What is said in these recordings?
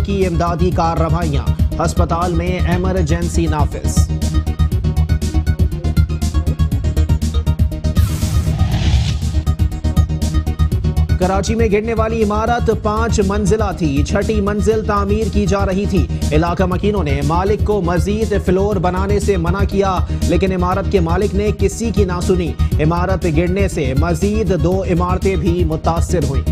की इमदादी कार्रवाइयां, अस्पताल में इमरजेंसी नाफिज। कराची में गिरने वाली इमारत 5 मंजिला थी, 6ठी मंजिल तामीर की जा रही थी। इलाका मकीनों ने मालिक को मजीद फ्लोर बनाने से मना किया, लेकिन इमारत के मालिक ने किसी की ना सुनी। इमारत गिरने से मजीद 2 इमारतें भी मुतासिर हुई।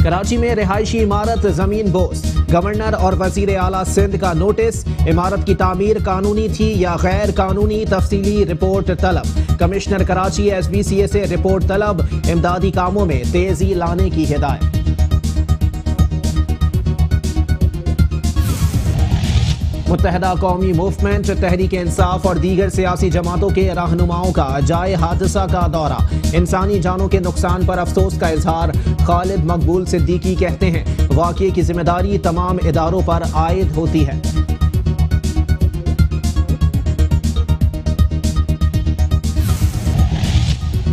कराची में रिहायशी इमारत जमीन बोस, गवर्नर और वजीर आला सिंध का नोटिस। इमारत की तामीर कानूनी थी या गैर कानूनी, तफसीली रिपोर्ट तलब। कमिश्नर कराची SBCA से रिपोर्ट तलब। इमदादी कामों में तेजी लाने की हिदायत। मुत्तहदा कौमी मूवमेंट, तहरीक इंसाफ और दीगर सियासी जमातों के रहनुमाओं का जाए हादसा का दौरा। इंसानी जानों के नुकसान पर अफसोस का इजहार। खालिद मकबूल सिद्दीकी कहते हैं वाक़ये की जिम्मेदारी तमाम इदारों पर आयद होती है।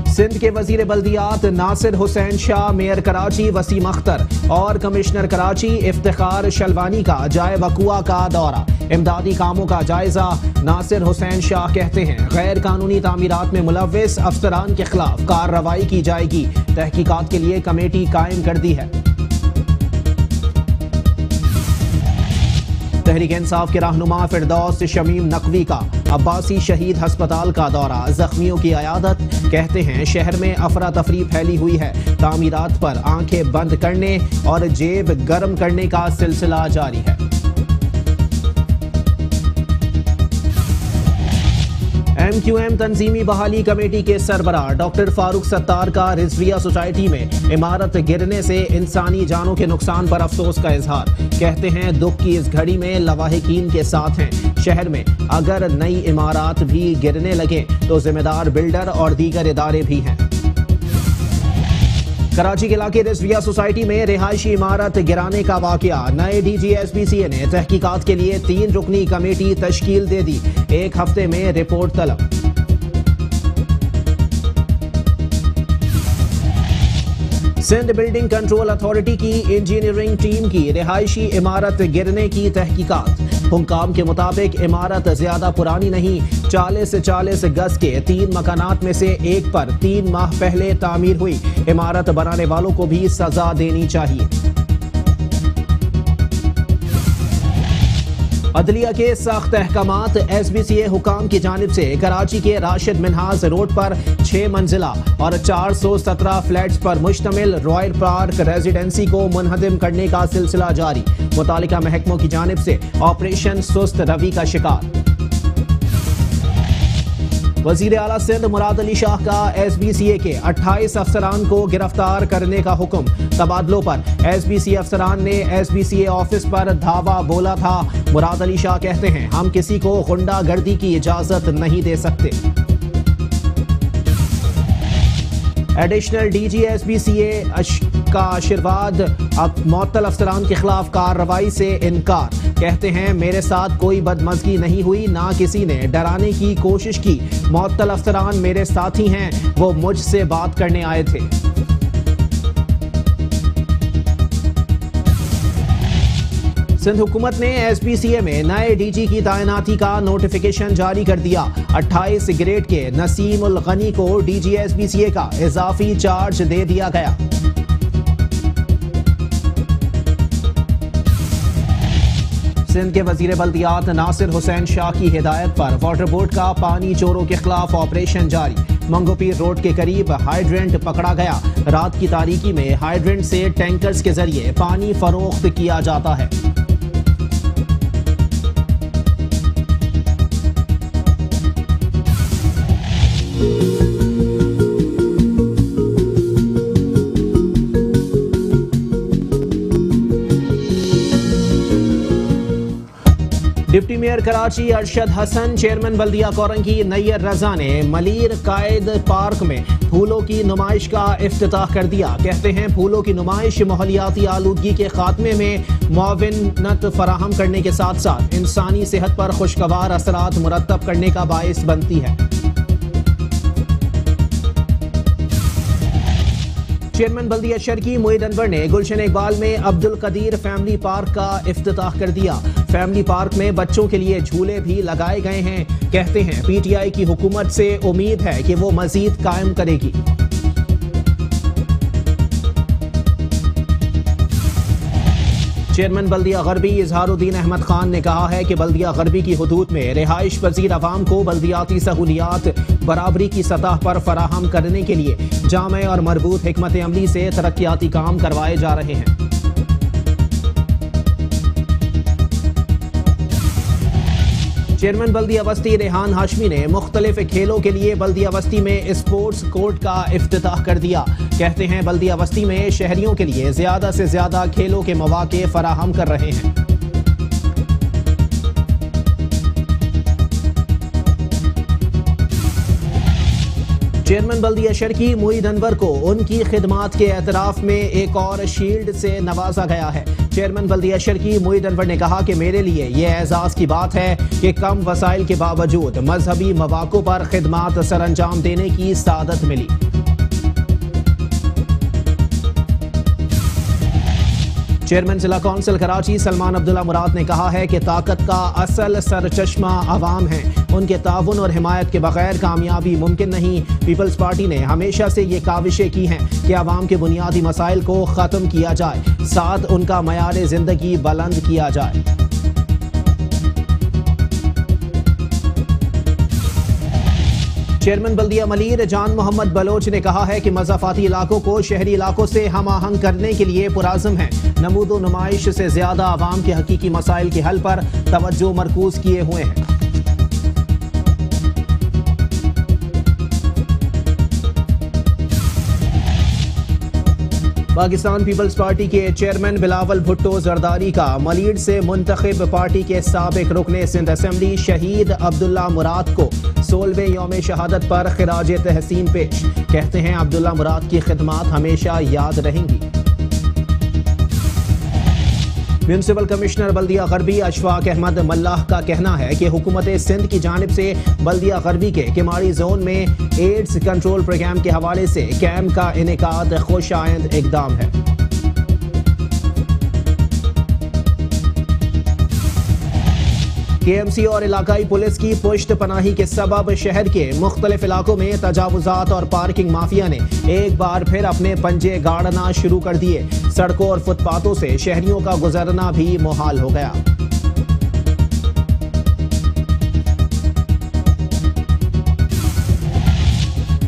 सिंध के वजीर बल्दियात नासिर हुसैन शाह, मेयर कराची वसीम अख्तर और कमिश्नर कराची इफ्तिखार शलवानी का जाए वकुआ का दौरा। इमदादी कामों का जायजा। नासिर हुसैन शाह कहते हैं गैर कानूनी तामीरात में मुलव्विस अफसरान के खिलाफ कार्रवाई की जाएगी। तहकीकात के लिए कमेटी कायम कर दी है। तहरीक इंसाफ के रहनुमा फिरदौस शमीम नकवी का अब्बासी शहीद अस्पताल का दौरा, जख्मियों की अयादत। कहते हैं शहर में अफरा तफरी फैली हुई है। तामीरात पर आंखें बंद करने और जेब गर्म करने का सिलसिला जारी है। MQM तंजीमी बहाली कमेटी के सरबराह डॉक्टर फारूक सत्तार का रिजविया सोसाइटी में इमारत गिरने से इंसानी जानों के नुकसान पर अफसोस का इजहार। कहते हैं दुख की इस घड़ी में लवाहिकीन के साथ हैं। शहर में अगर नई इमारत भी गिरने लगे तो जिम्मेदार बिल्डर और दीगर इदारे भी हैं। कराची के इलाके रिजविया सोसाइटी में रिहायशी इमारत गिराने का वाकया। नए DG SBCA ने तहकीकात के लिए 3 रुकनी कमेटी तश्कील दे दी। 1 हफ्ते में रिपोर्ट तलब। सिंध बिल्डिंग कंट्रोल अथॉरिटी की इंजीनियरिंग टीम की रिहायशी इमारत गिरने की तहकीकात। हुक्काम के मुताबिक इमारत ज्यादा पुरानी नहीं, 40 गज के 3 मकानात में से एक पर 3 माह पहले तामीर हुई। इमारत बनाने वालों को भी सजा देनी चाहिए। अदलिया के सख्त अहकामात। SBCA हुकाम की जानिब से कराची के राशिद मिन्हाज रोड पर 6 मंजिला और 417 फ्लैट्स पर मुश्तमिल रॉयल पार्क रेजिडेंसी को मुनहदिम करने का सिलसिला जारी। मुतालिका महकमों की जानिब से ऑपरेशन सुस्त रवि का शिकार। वजीर आला सिंध मुराद अली शाह का SBCA के 28 अफसरान को गिरफ्तार करने का हुक्म। तबादलों पर SBCA अफसरान ने SBCA ऑफिस पर धावा बोला था। मुराद अली शाह कहते हैं हम किसी को गुंडागर्दी की इजाजत नहीं दे सकते। एडिशनल DG SBCA का आशीर्वाद मुअत्तल अफसरान के खिलाफ कार्रवाई से इनकार। कहते हैं मेरे साथ कोई बदमज़गी नहीं हुई, ना किसी ने डराने की कोशिश की। मुअत्तल अफसरान मेरे साथी हैं, वो मुझसे बात करने आए थे। सिंध हुकूमत ने SBCA में नए DG की तैनाती का नोटिफिकेशन जारी कर दिया। 28 ग्रेड के नसीम उल गनी को DG SBCA का इजाफी चार्ज दे दिया गया। सिंध के वजीर बल्दियात नासिर हुसैन शाह की हिदायत पर वाटर बोर्ड का पानी चोरों के खिलाफ ऑपरेशन जारी। मंगोपीर रोड के करीब हाइड्रेंट पकड़ा गया। रात की तारीकी में हाइड्रेंट से टैंकर्स के जरिए पानी फरोख्त किया जाता है। Deputy mayor Karachi Arshad Hasan, chairman बल्दिया कोरंगी नैयर रजा ने मलीर कायद पार्क में फूलों की नुमाइश का इफ्तिताह कर दिया। कहते हैं फूलों की नुमाइश माहौलियाती आलूदगी के खात्मे में मुआविनत फराहम करने के साथ साथ इंसानी सेहत पर खुशगवार असरात मुरतब करने का बाइस बनती है। चेयरमैन बल्दिया शर्की मोईद अनवर ने गुलशन इकबाल में अब्दुल कदीर फैमिली पार्क का इफ्तिताह कर दिया। फैमिली पार्क में बच्चों के लिए झूले भी लगाए गए हैं। कहते हैं पीटीआई की हुकूमत से उम्मीद है कि वो मजीद कायम करेगी। चेयरमैन बल्दिया गरबी इजहारुद्दीन अहमद खान ने कहा है कि बल्दिया गरबी की हुदूद में रिहाइश पजीर अवाम को बल्दियाती सहूलियात बराबरी की सतह पर फराहम करने के लिए जामे और मरबूत हिकमत अमली से तरक्याती काम करवाए जा रहे हैं। चेयरमैन बल्दिया बस्ती रेहान हाशमी ने मुख्तलिफ खेलों के लिए बल्दिया बस्ती में स्पोर्ट्स कोर्ट का इफ्तिताह कर दिया। कहते हैं बल्दिया बस्ती में शहरियों के लिए ज्यादा से ज्यादा खेलों के मौके फराहम कर रहे हैं। चेयरमैन बल्दिया शर्की मोईद अनवर को उनकी खिदमात के एतराफ में एक और शील्ड से नवाजा गया है। चेयरमैन बल्दिया शर्की मोईद अनवर ने कहा कि मेरे लिए यह एजाज की बात है कि कम वसाइल के बावजूद मजहबी मौक़ों पर खिदमात सरअंजाम देने की सादत मिली। चेयरमैन जिला कौंसिल कराची सलमान अब्दुल्ला मुराद ने कहा है कि ताकत का असल सरचश्मा अवाम है। उनके ताउन और हिमायत के बगैर कामयाबी मुमकिन नहीं। पीपल्स पार्टी ने हमेशा से ये काविशें की हैं कि अवाम के बुनियादी मसाइल को ख़त्म किया जाए, साथ उनका मयार ज़िंदगी बुलंद किया जाए। चेयरमैन बल्दिया मलीर जान मोहम्मद बलोच ने कहा है कि मज़ाफ़ाती इलाकों को शहरी इलाकों से हम आहंग करने के लिए पुराज़म है। नमूदो नुमाइश से ज्यादा आवाम के हकीकी मसाइल के हल पर तवज्जो मरकूज किए हुए हैं। पाकिस्तान पीपल्स पार्टी के चेयरमैन बिलावल भुट्टो जरदारी का मलीड से मुंतखब पार्टी के साबिक रुकने सिंध असेंबली शहीद अब्दुल्ला मुराद को 16वें यौम शहादत पर खिराज तहसीन पेश। कहते हैं अब्दुल्ला मुराद की खिदमात हमेशा याद रहेंगी। म्यूनिसिपल कमिश्नर बल्दिया गरबी अशफाक अहमद मल्लाह का कहना है कि हुकूमत सिंध की जानिब से बल्दिया गरबी के किमाड़ी जोन में एड्स कंट्रोल प्रोग्राम के हवाले से कैंप का इनेकाद खुशाइंद इकदाम है। KMC और इलाकाई पुलिस की पुश्त पनाही के सबब शहर के मुख्तलिफ इलाकों में तजावुजात और पार्किंग माफिया ने एक बार फिर अपने पंजे गाड़ना शुरू कर दिए। सड़कों और फुटपाथों से शहरियों का गुजरना भी मुहाल हो गया।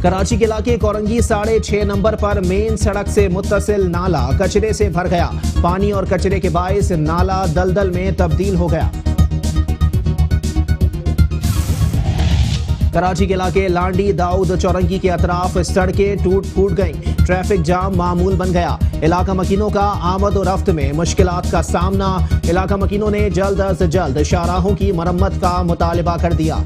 कराची के इलाके कोरंगी 6.5 नंबर पर मेन सड़क से मुत्तसिल नाला कचरे से भर गया। पानी और कचरे के बायस नाला दलदल में तब्दील हो गया। कराची के इलाके लांडी दाऊद चौरंगी के अतराफ सड़कें टूट फूट गईं। ट्रैफिक जाम मामूल बन गया। इलाका मकीनों का आमद और रफ्त में मुश्किलात का सामना। इलाका मकीनों ने जल्द अज जल्द शाहराहों की मरम्मत का मुतालिबा कर दिया।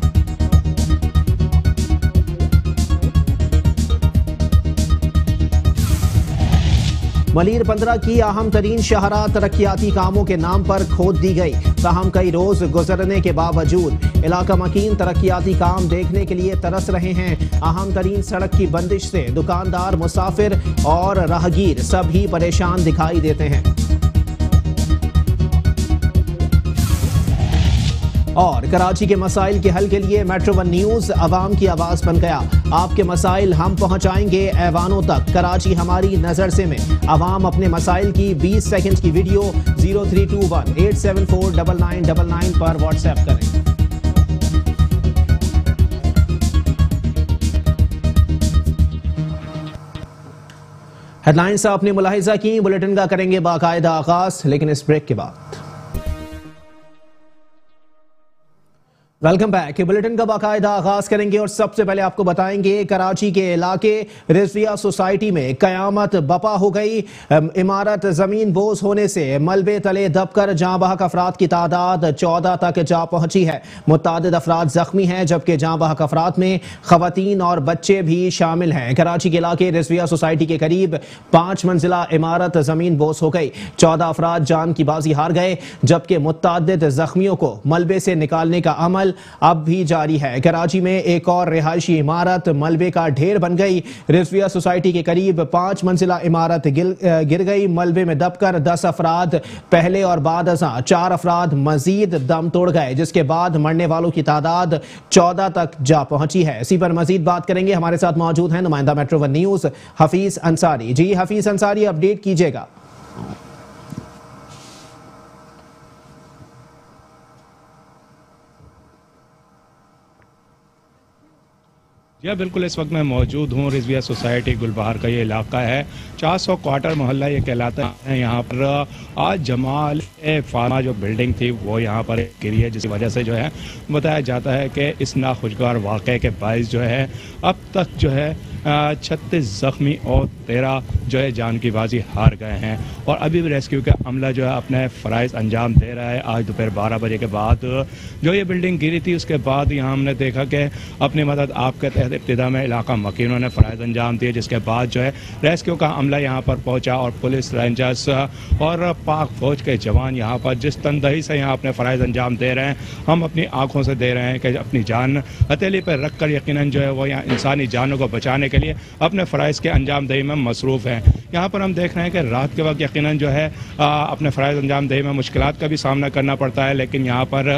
मलीर 15 की अहम तरीन शाहरा तरक्याती कामों के नाम पर खोद दी गई। ताहम कई रोज गुजरने के बावजूद इलाका मकीन तरक्याती काम देखने के लिए तरस रहे हैं। अहम तरीन सड़क की बंदिश से दुकानदार, मुसाफिर और राहगीर सभी परेशान दिखाई देते हैं। और कराची के मसाइल के हल के लिए मेट्रो वन न्यूज आवाम की आवाज बन गया। आपके मसाइल हम पहुंचाएंगे ऐवानों तक। कराची हमारी नजर से में आवाम अपने मसाइल की 20 सेकंड की वीडियो 0321-874-9999 पर व्हाट्सएप करें। हेडलाइंस आपने मुलाहिजा की। बुलेटिन का करेंगे बाकायदा आगाज, लेकिन इस ब्रेक के बाद। Welcome back. बुलेटिन का बाकायदा आगाज करेंगे और सबसे पहले आपको बताएंगे कराची के इलाके रिजविया सोसाइटी में कयामत बपा हो गई। इमारत जमीन बोझ होने से मलबे तले दबकर जाँ बहक अफराद की तादाद 14 तक जा पहुंची है। मुतादिद अफराद जख्मी हैं, जबकि जाँ बहक अफराद में खवातीन और बच्चे भी शामिल हैं। कराची के इलाके रिजविया सोसाइटी के करीब 5 मंजिला इमारत जमीन बोझ हो गई। 14 अफराद जान की बाजी हार गए, जबकि मुतादिद जख्मियों को मलबे से निकालने का अमल अमल अब भी जारी है। कराची में एक और रिहायशी इमारत मलबे का ढेर बन गई। रिजविया सोसाइटी के करीब 5 मंजिला इमारत गिर गई। मलबे में दबकर 10 अफराद पहले और बाद अज़ां 4 अफराद मजीद दम तोड़ गए, जिसके बाद मरने वालों की तादाद 14 तक जा पहुंची है। इसी पर मजीद बात करेंगे। हमारे साथ मौजूद हैं नुमाइंदा metro one news Hafeez Ansari. जी हफीज अंसारी, अपडेट कीजिएगा। जी बिल्कुल, इस वक्त मैं मौजूद हूँ रिजविया सोसाइटी गुलबहार का ये इलाका है। 400 क्वार्टर मोहल्ला ये कहलाता है। यहाँ पर आज जमाल फार्मा जो बिल्डिंग थी वो यहाँ पर गिरी है, जिसकी वजह से जो है बताया जाता है कि इस नाखुशगवार वाक़े के बायस जो है अब तक जो है 36 जख्मी और 13 जो है जान की बाजी हार गए हैं। और अभी भी रेस्क्यू का अमला जो है अपने फ़राइज़ अंजाम दे रहा है। आज दोपहर 12 बजे के बाद जो ये बिल्डिंग गिरी थी, उसके बाद यहाँ हमने देखा कि अपनी मदद आपके तहत इब्तिदा में इलाका मकीनों ने फ़राइज़ अंजाम दिए, जिसके बाद जो है रेस्क्यू का अमला यहाँ पर पहुँचा और पुलिस रेंजर्स और पाक फ़ौज के जवान यहाँ पर जिस तनदही से यहाँ अपने फ़राइज़ अंजाम दे रहे हैं, हम अपनी आँखों से दे रहे हैं कि अपनी जान हथेली पर रख कर यकीनन जो है वो यहाँ इंसानी जानों को बचाने के लिए अपने फ़राइज़ के अंजाम दही में मसरूफ़ हैं। यहाँ पर हम देख रहे हैं कि रात के वक्त यकीनन जो है अपने फ़राइज़ अंजाम दही में मुश्किलात का भी सामना करना पड़ता है, लेकिन यहाँ पर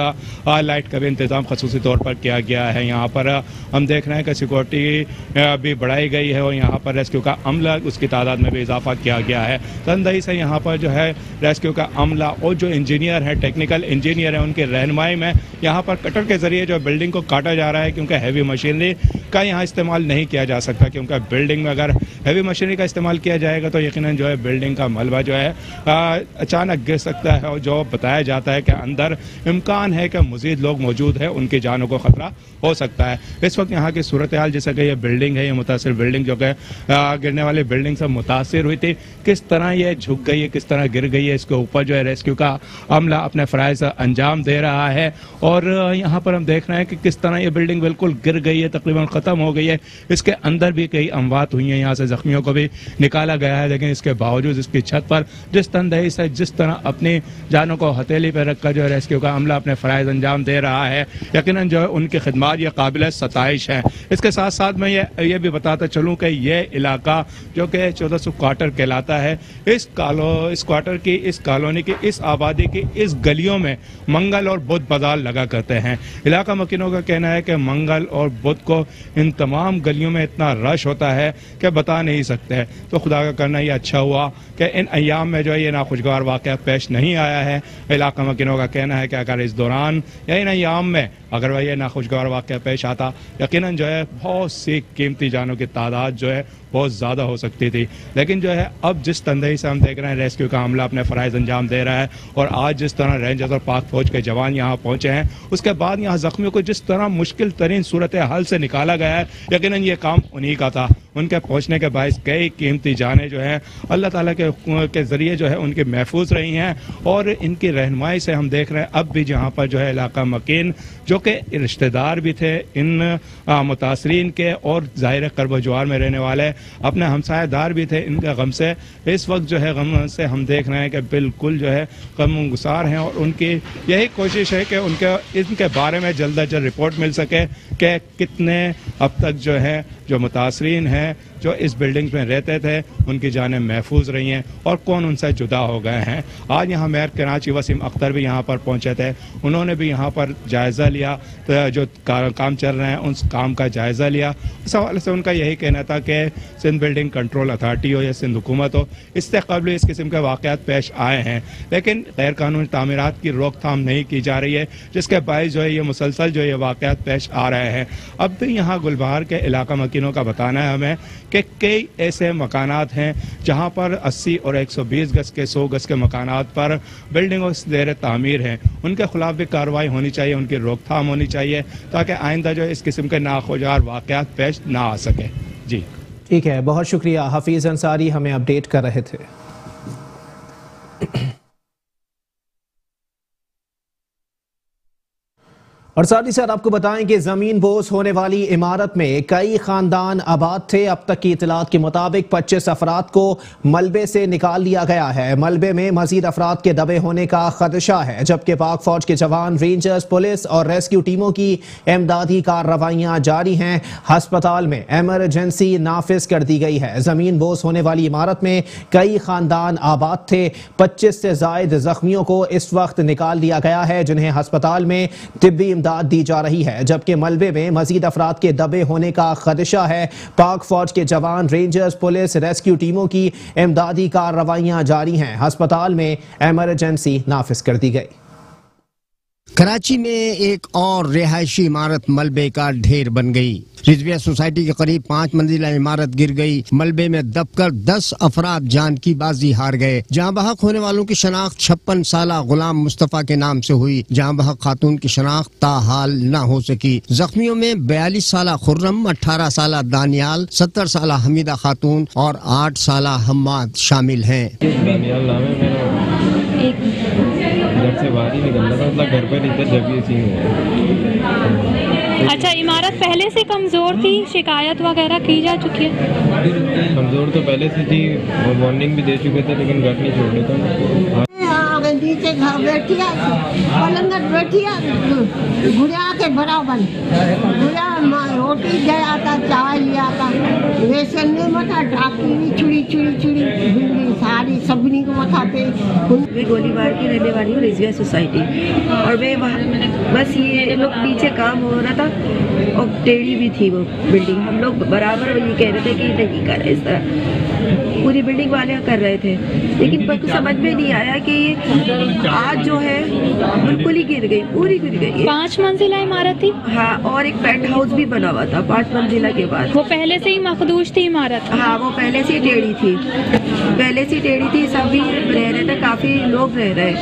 लाइट का भी इंतज़ाम खसूसी तौर पर किया गया है। यहाँ पर हम देख रहे हैं कि सिक्योरिटी भी बढ़ाई गई है और यहाँ पर रेस्क्यू का अमला उसकी तादाद में भी इजाफा किया गया है। तनदही से यहाँ पर जो है रेस्क्यू का अमला और जो इंजीनियर है, टेक्निकल इंजीनियर है, उनकी रहनुमाई में यहाँ पर कटर के ज़रिए जो बिल्डिंग को काटा जा रहा है, क्योंकि हैवी मशीनरी का यहाँ इस्तेमाल नहीं किया जा सकता, क्योंकि बिल्डिंग में अगर हैवी मशीनरी का इस्तेमाल किया जाएगा तो यकीनन जो है बिल्डिंग का मलबा जो है अचानक गिर सकता है। और जो बताया जाता है कि अंदर इम्कान है कि मज़ीद लोग मौजूद है, उनकी जानों को ख़तरा हो सकता है। इस वक्त यहाँ की सूरत हाल, जैसे कि ये बिल्डिंग है, ये मुतासिर बिल्डिंग जो कि गिरने वाली बिल्डिंग से मुतासिर हुई थी, किस तरह ये झुक गई है, किस तरह गिर गई है, इसके ऊपर जो है रेस्क्यू का अमला अपने फ़राइज़ अंजाम दे रहा है। और यहाँ पर हम देख रहे हैं कि किस तरह ये बिल्डिंग बिल्कुल गिर गई है, तकरीबन ख़त्म हो गई है। इसके अंदर भी कई अमवात हुई हैं, यहाँ से ज़ख्मियों को भी निकाला गया है, लेकिन इसके बावजूद इसकी छत पर जिस तनदही से जिस तरह अपनी जानों को हथेली पर रखकर जो है रेस्क्यू का अमला अपने फ़राइज़ अंजाम दे रहा है, यकीनन जो है उनकी खिदमत ये काबिल सताइश है। इसके साथ साथ मैं ये भी बताता चलूँ कि ये इलाका जो कि 1400 क्वार्टर कहलाता है, इस क्वार्टर की, इस कॉलोनी की, इस आबादी की, इस गलियों में मंगल और बुध बाजार लगा करते हैं। इलाका मकीनों का कहना है कि मंगल और बुध को इन तमाम गलियों में इतना रश होता है कि बता नहीं सकते। तो खुदा का करना ये अच्छा हुआ कि इन अय्याम में जो है ये नाखुशगवार वाक़या पेश नहीं आया है। इलाका मकीनों का कहना है कि अगर इस दौरान या इन अय्याम में अगर वह ये नाखुशगवार वाक़या पेश आता, यकीनन जो है बहुत सी कीमती जानों की तादाद जो है बहुत ज़्यादा हो सकती थी। लेकिन जो है अब जिस तंदही से हम देख रहे हैं रेस्क्यू का अमला अपने फ़राइज़ अंजाम दे रहा है, और आज जिस तरह रेंजर्स और पाक फ़ौज के जवान यहाँ पहुँचे हैं, उसके बाद यहाँ ज़ख्मियों को जिस तरह मुश्किल तरीन सूरत हाल से निकाला गया है, यकीनन ये काम उन्हीं का था। उनके पहुँचने के बायस कई कीमती जानें जो हैं अल्लाह ताला के ज़रिए जो है उनकी महफूज रही हैं। और इनकी रहनुमाई से हम देख रहे हैं अब भी जहाँ पर जो है इलाका मकीन जो कि रिश्तेदार भी थे इन मुतासरीन के, और ज़ाहिर करबजुआर में रहने वाले अपने हमसायेदार भी थे, इनके गम से इस वक्त जो है गम से हम देख रहे हैं कि बिल्कुल जो है गमगुसार हैं। और उनकी यही कोशिश है कि इनके बारे में जल्द अज जल्द रिपोर्ट मिल सके कि कितने अब तक जो है जो मुतासरीन हैं जो इस बिल्डिंग में रहते थे उनकी जानें महफूज रही हैं और कौन उनसे जुदा हो गए हैं। आज यहाँ मेयर कराची वसीम अख्तर भी यहाँ पर पहुँचे थे, उन्होंने भी यहाँ पर जायज़ा लिया, तो जो काम चल रहे हैं उस काम का जायज़ा लिया। इस हवाले से उनका यही कहना था कि सिंध बिल्डिंग कंट्रोल अथॉरिटी हो या सिंध हुकूमत हो, इससे कबल इस किस्म के वाक़यात पेश आए हैं, लेकिन गैर कानूनी तामीरात की रोकथाम नहीं की जा रही है, जिसके बायस जो है ये मुसलसल जो ये वाक़यात पेश आ रहे हैं। अब भी यहाँ गुलबहार के इलाका मकीनों का बताना है हमें कि कई ऐसे मकानात हैं जहाँ पर 80 और 120 गज के 100 गज के मकानात पर बिल्डिंगों ज़ेर तामीर हैं, उनके खिलाफ भी कार्रवाई होनी चाहिए, उनकी रोकथाम होनी चाहिए, ताकि आइंदा जो इस किस्म के नाखुशगवार वाक़यात पेश ना आ सके। जी ठीक है, बहुत शुक्रिया। हफीज़ अंसारी हमें अपडेट कर रहे थे। और साथ ही साथ आपको बताएं कि जमीन बोस होने वाली इमारत में कई खानदान आबाद थे। अब तक की इतलात के मुताबिक 25 अफराद को मलबे से निकाल लिया गया है। मलबे में मजीद अफराद के दबे होने का खदशा है, जबकि पाक फौज के जवान, रेंजर्स, पुलिस और रेस्क्यू टीमों की इमदादी कार्रवाइयां जारी हैं। हस्पताल में एमरजेंसी नाफिज कर दी गई है। जमीन बोस होने वाली इमारत में कई खानदान आबाद थे। 25 से जायद जख्मियों को इस वक्त निकाल लिया गया है, जिन्हें हस्पताल में तिब्बी इमदाद दी जा रही है, जबकि मलबे में मजीद अफराद के दबे होने का खदशा है। पाक फौज के जवान, रेंजर्स, पुलिस, रेस्क्यू टीमों की इमदादी कार्रवाइयां जारी हैं। हस्पताल में एमरजेंसी नाफिज कर दी गई। कराची में एक और रिहायशी इमारत मलबे का ढेर बन गई। रिजविया सोसाइटी के करीब 5 मंजिला इमारत गिर गई। मलबे में दबकर 10 अफराद जान की बाजी हार गए। जहां बहक होने वालों की शनाख्त 56 साला गुलाम मुस्तफा के नाम से हुई, जहां बहक खातून की शनाख्त ताहाल न हो सकी। जख्मियों में 42 साला खुर्रम, 18 साला दानियाल, 70 साला हमीदा खातून और 8 साला हम्माद शामिल हैं। घर से बाहर ही निकल रहा था, मतलब घर पे नहीं था जब ये सीन हुआ। अच्छा, इमारत पहले से कमजोर थी, शिकायत वगैरह की जा चुकी है? कमजोर तो पहले से थी, वार्निंग भी दे चुके थे, लेकिन घर नहीं छोड़ रहे थे। नीचे घर बैठिया पलंग बैठिया गुड़िया के बराबर गुड़िया रोटी गया था, चाय लिया था, वैसे नहीं मता ढाकी भी चुड़ी चुड़ी चुड़ी सारी सबनी को मथा पे। मैं गोलीबार की रहने वाली हूँ, रिजविया सोसाइटी, और मैं वहाँ बस ये लोग नीचे काम हो रहा था और टेढ़ी भी थी वो बिल्डिंग। हम लोग बराबर ये कह रहे थे कि नहीं कर इस तरह, पूरी बिल्डिंग वाले कर रहे थे, लेकिन कुछ समझ में नहीं आया कि आज जो है बिल्कुल ही गिर गई, पूरी गिर गई। 5 मंजिला इमारत थी? हाँ, और एक पेंट हाउस भी बना हुआ था 5 मंजिला के बाद। वो पहले से ही मखदूश थी इमारत? हाँ, वो पहले से टेढ़ी थी, पहले से टेढ़ी थी। सभी रह रहे थे, काफी लोग रह रहे,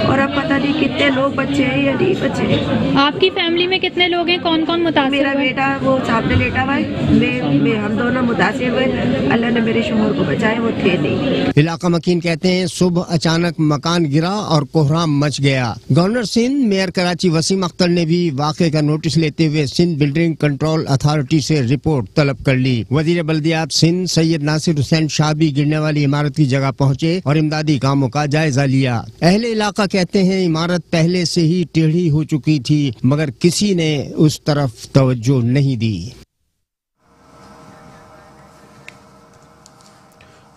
और अब पता नहीं कितने लोग बच्चे हैं या नहीं बच्चे। आपकी फैमिली में कितने लोग हैं, कौन कौन मुतासिर? मेरा बेटा वो सामने लेटा हुआ है, मैं हम दोनों मुतासिर हुए। अल्लाह ने मेरे शोहर को बचाया, वो थे नहीं। इलाका मकीन कहते हैं सुबह अचानक मकान गिरा और कोहराम मच गया। गवर्नर सिंध, मेयर कराची वसीम अख्तर ने भी वाक़े का नोटिस लेते हुए सिंध बिल्डिंग कंट्रोल अथॉरिटी से रिपोर्ट तलब कर ली। वजीर बल्दियात सिंध सैयद नासिर हुसैन शाह भी गिरने वाली इमारत की जगह पहुँचे और इमदादी कामों का जायजा लिया। अहले इलाका कहते हैं इमारत पहले से ही टेढ़ी हो चुकी थी, मगर किसी ने उस तरफ तवज्जो नहीं दी।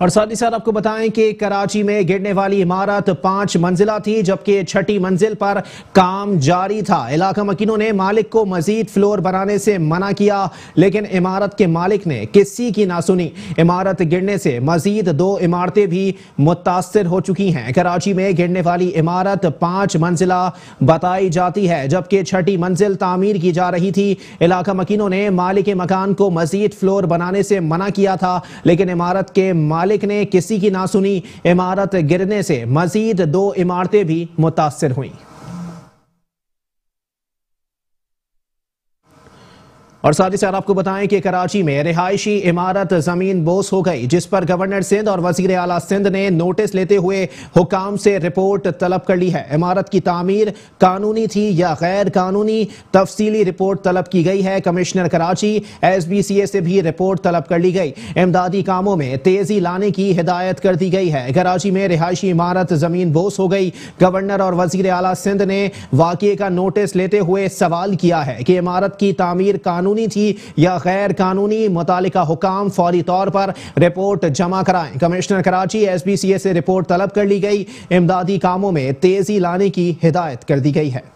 और साथ ही साथ आपको बताएं कि कराची में गिरने वाली इमारत 5 मंजिला थी, जबकि 6ठी मंजिल पर काम जारी था। इलाका मकीनों ने मालिक को मजीद फ्लोर बनाने से मना किया, लेकिन इमारत के मालिक ने किसी की ना सुनी। इमारत गिरने से मजीद 2 इमारतें भी मुतासर हो चुकी हैं। कराची में गिरने वाली इमारत 5 मंजिला बताई जाती है, जबकि 6ठी मंजिल तामीर की जा रही थी। इलाका मकीनों ने मालिक मकान को मजीद फ्लोर बनाने से मना किया था, लेकिन इमारत के मालिक ने किसी की ना सुनी। इमारत गिरने से मजीद 2 इमारतें भी मुतासिर हुई। और साथ ही साथ आपको बताएं कि कराची में रिहायशी इमारत जमीन बोस हो गई, जिस पर गवर्नर सिंध और वजीर आला सिंध ने नोटिस लेते हुए हुकाम से रिपोर्ट तलब कर ली है। इमारत की तामीर कानूनी थी या गैर कानूनी, तफसीली रिपोर्ट तलब की गई है। कमिश्नर कराची SBCA से भी रिपोर्ट तलब कर ली गई। इमदादी कामों में तेजी लाने की हिदायत कर दी गई है। कराची में रिहायशी इमारत जमीन बोस हो गई। गवर्नर और वजीर आला सिंध ने वाक़े का नोटिस लेते हुए सवाल किया है कि इमारत की तामीर कानूनी थी या गैर कानूनी। मुतालिका हुकाम फौरी तौर पर रिपोर्ट जमा कराएं। कमिश्नर कराची SBCA से रिपोर्ट तलब कर ली गई। इमदादी कामों में तेजी लाने की हिदायत कर दी गई है।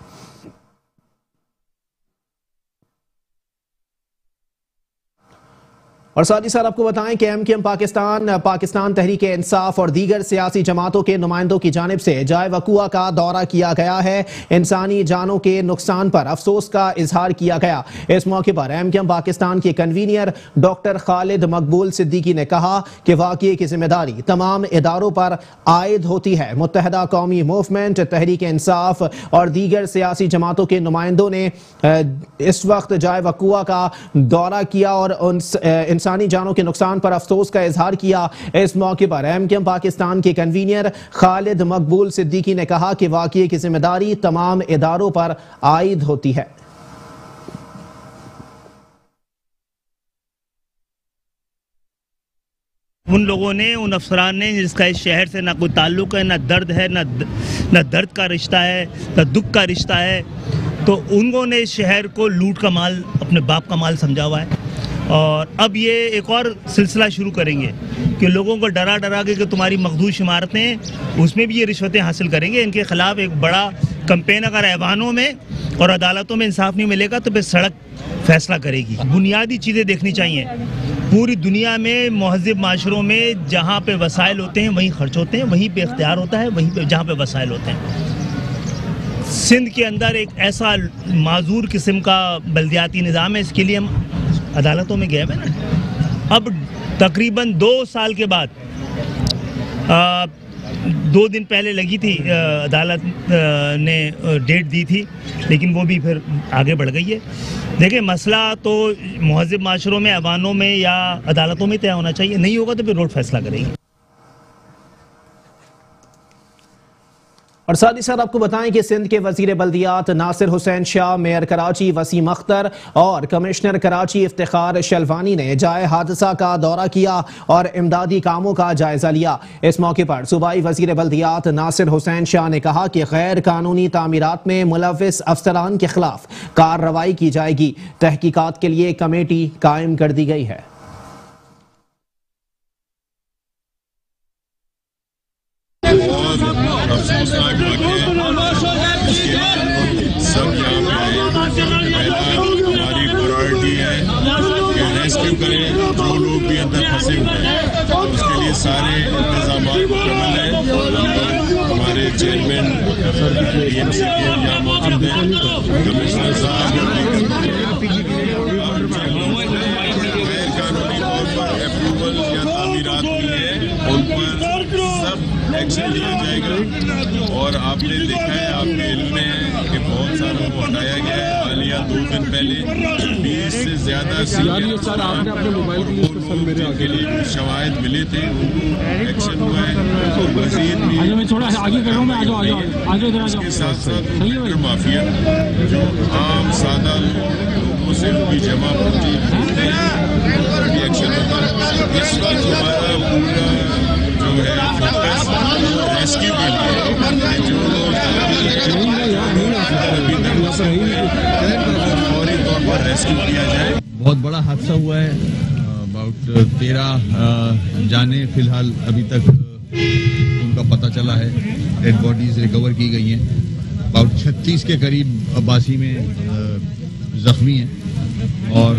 और साथ ही साथ आपको बताएं कि MKM पाकिस्तान तहरीक इंसाफ और दीगर सियासी जमातों के नुमाइंदों की जानिब से जाए वकुआ का दौरा किया गया है। इंसानी जानों के नुकसान पर अफसोस का इजहार किया गया। इस मौके पर MKM पाकिस्तान के कन्वीनियर डॉक्टर खालिद मकबूल सिद्दीकी ने कहा कि वाक़ये की जिम्मेदारी तमाम इदारों पर आयद होती है। मुत्तहदा कौमी मूवमेंट, तहरीक इंसाफ और दीगर सियासी जमातों के नुमाइंदों ने इस वक्त जाए वकुआ का दौरा किया और इंसानी जानों के नुकसान पर अफसोस का इजहार किया। इस मौके पर MKM पाकिस्तान के कन्वीनियर खालिद मकबूल सिद्दीकी ने कहा कि वाक़ये की जिम्मेदारी तमाम इदारों पर आयद होती है। उन लोगों ने, उन अफसरान ने जिसका इस शहर से ना कोई ताल्लुक़ है, ना दर्द है, ना दर्द का रिश्ता है, ना दुख का रिश्ता है, तो उन्होंने ने इस शहर को लूट का माल, अपने बाप का माल समझा हुआ है। और अब ये एक और सिलसिला शुरू करेंगे कि लोगों को डरा डरा के कि तुम्हारी मखदूश इमारतें, उसमें भी ये रिश्वतें हासिल करेंगे। इनके ख़िलाफ़ एक बड़ा कैंपेन, अगर ऐवानों में और अदालतों में इंसाफ नहीं मिलेगा तो फिर सड़क फैसला करेगी। बुनियादी चीज़ें देखनी चाहिए। पूरी दुनिया में महज़िब माशरों में जहाँ पे वसाइल होते हैं वहीं खर्च होते हैं, वहीं पे इख्तियार होता है, वहीं पे जहाँ पे वसाइल होते हैं। सिंध के अंदर एक ऐसा माजूर किस्म का बल्दियाती निज़ाम है, इसके लिए हम अदालतों में गए हैं ना। अब तकरीबन 2 साल के बाद 2 दिन पहले लगी थी, अदालत ने डेट दी थी, लेकिन वो भी फिर आगे बढ़ गई है। देखिए, मसला तो महज़िब माशरों में, अवानों में या अदालतों में तय होना चाहिए। नहीं होगा तो फिर रोड फैसला करेंगे। और साथ ही साथ आपको बताएं कि सिंध के वजीर बल्दियात नासिर हुसैन शाह, मेयर कराची वसीम अख्तर और कमिश्नर कराची इफ्तिखार शलवानी ने जाए हादसा का दौरा किया और इमदादी कामों का जायजा लिया। इस मौके पर सूबाई वजीर बल्दियात नासिर हुसैन शाह ने कहा कि गैर कानूनी तामीरात में मुलव्विस अफसरान के खिलाफ कार्रवाई की जाएगी। तहकीकात के लिए कमेटी कायम कर दी गई है। सब यहाँ पे आए। हमारी प्रायोरिटी है कि रेस्क्यू करें जो लोग भी अंदर फंसे हुए हैं, उसके लिए सारे इंतजाम मुकम्मल हैं। हमारे चेयरमैन DMC के यहाँ मौजूद हैं, कमिश्नर साहब गैर कानूनी तौर पर अप्रूवल या तामीरात हुई है, उन पर सब एक्शन लिया जाएगा। और आपने देखा है, आपके इल्म में है कि बहुत सारों को हटाया गया है। हालिया 2 दिन पहले 20 से ज़्यादा के लिए शवाहिद मिले थे, उनको एक्शन हुआ है। और मज़ीद भी इसके साथ साथ माफिया जो आम सादा लोगों से भी जमा पूंजी भी एक्शन होता है। इस वक्त हमारा पूरा जो है फोकस रेस्क्यू के लिए, जो फौरी तौर पर रेस्क्यू किया जाए। बहुत बड़ा हादसा हुआ है। अबाउट 13 जाने फिलहाल अभी तक उनका पता चला है। डेड बॉडीज रिकवर की गई हैं। अबाउट 36 के करीब अब्बासी में जख्मी हैं और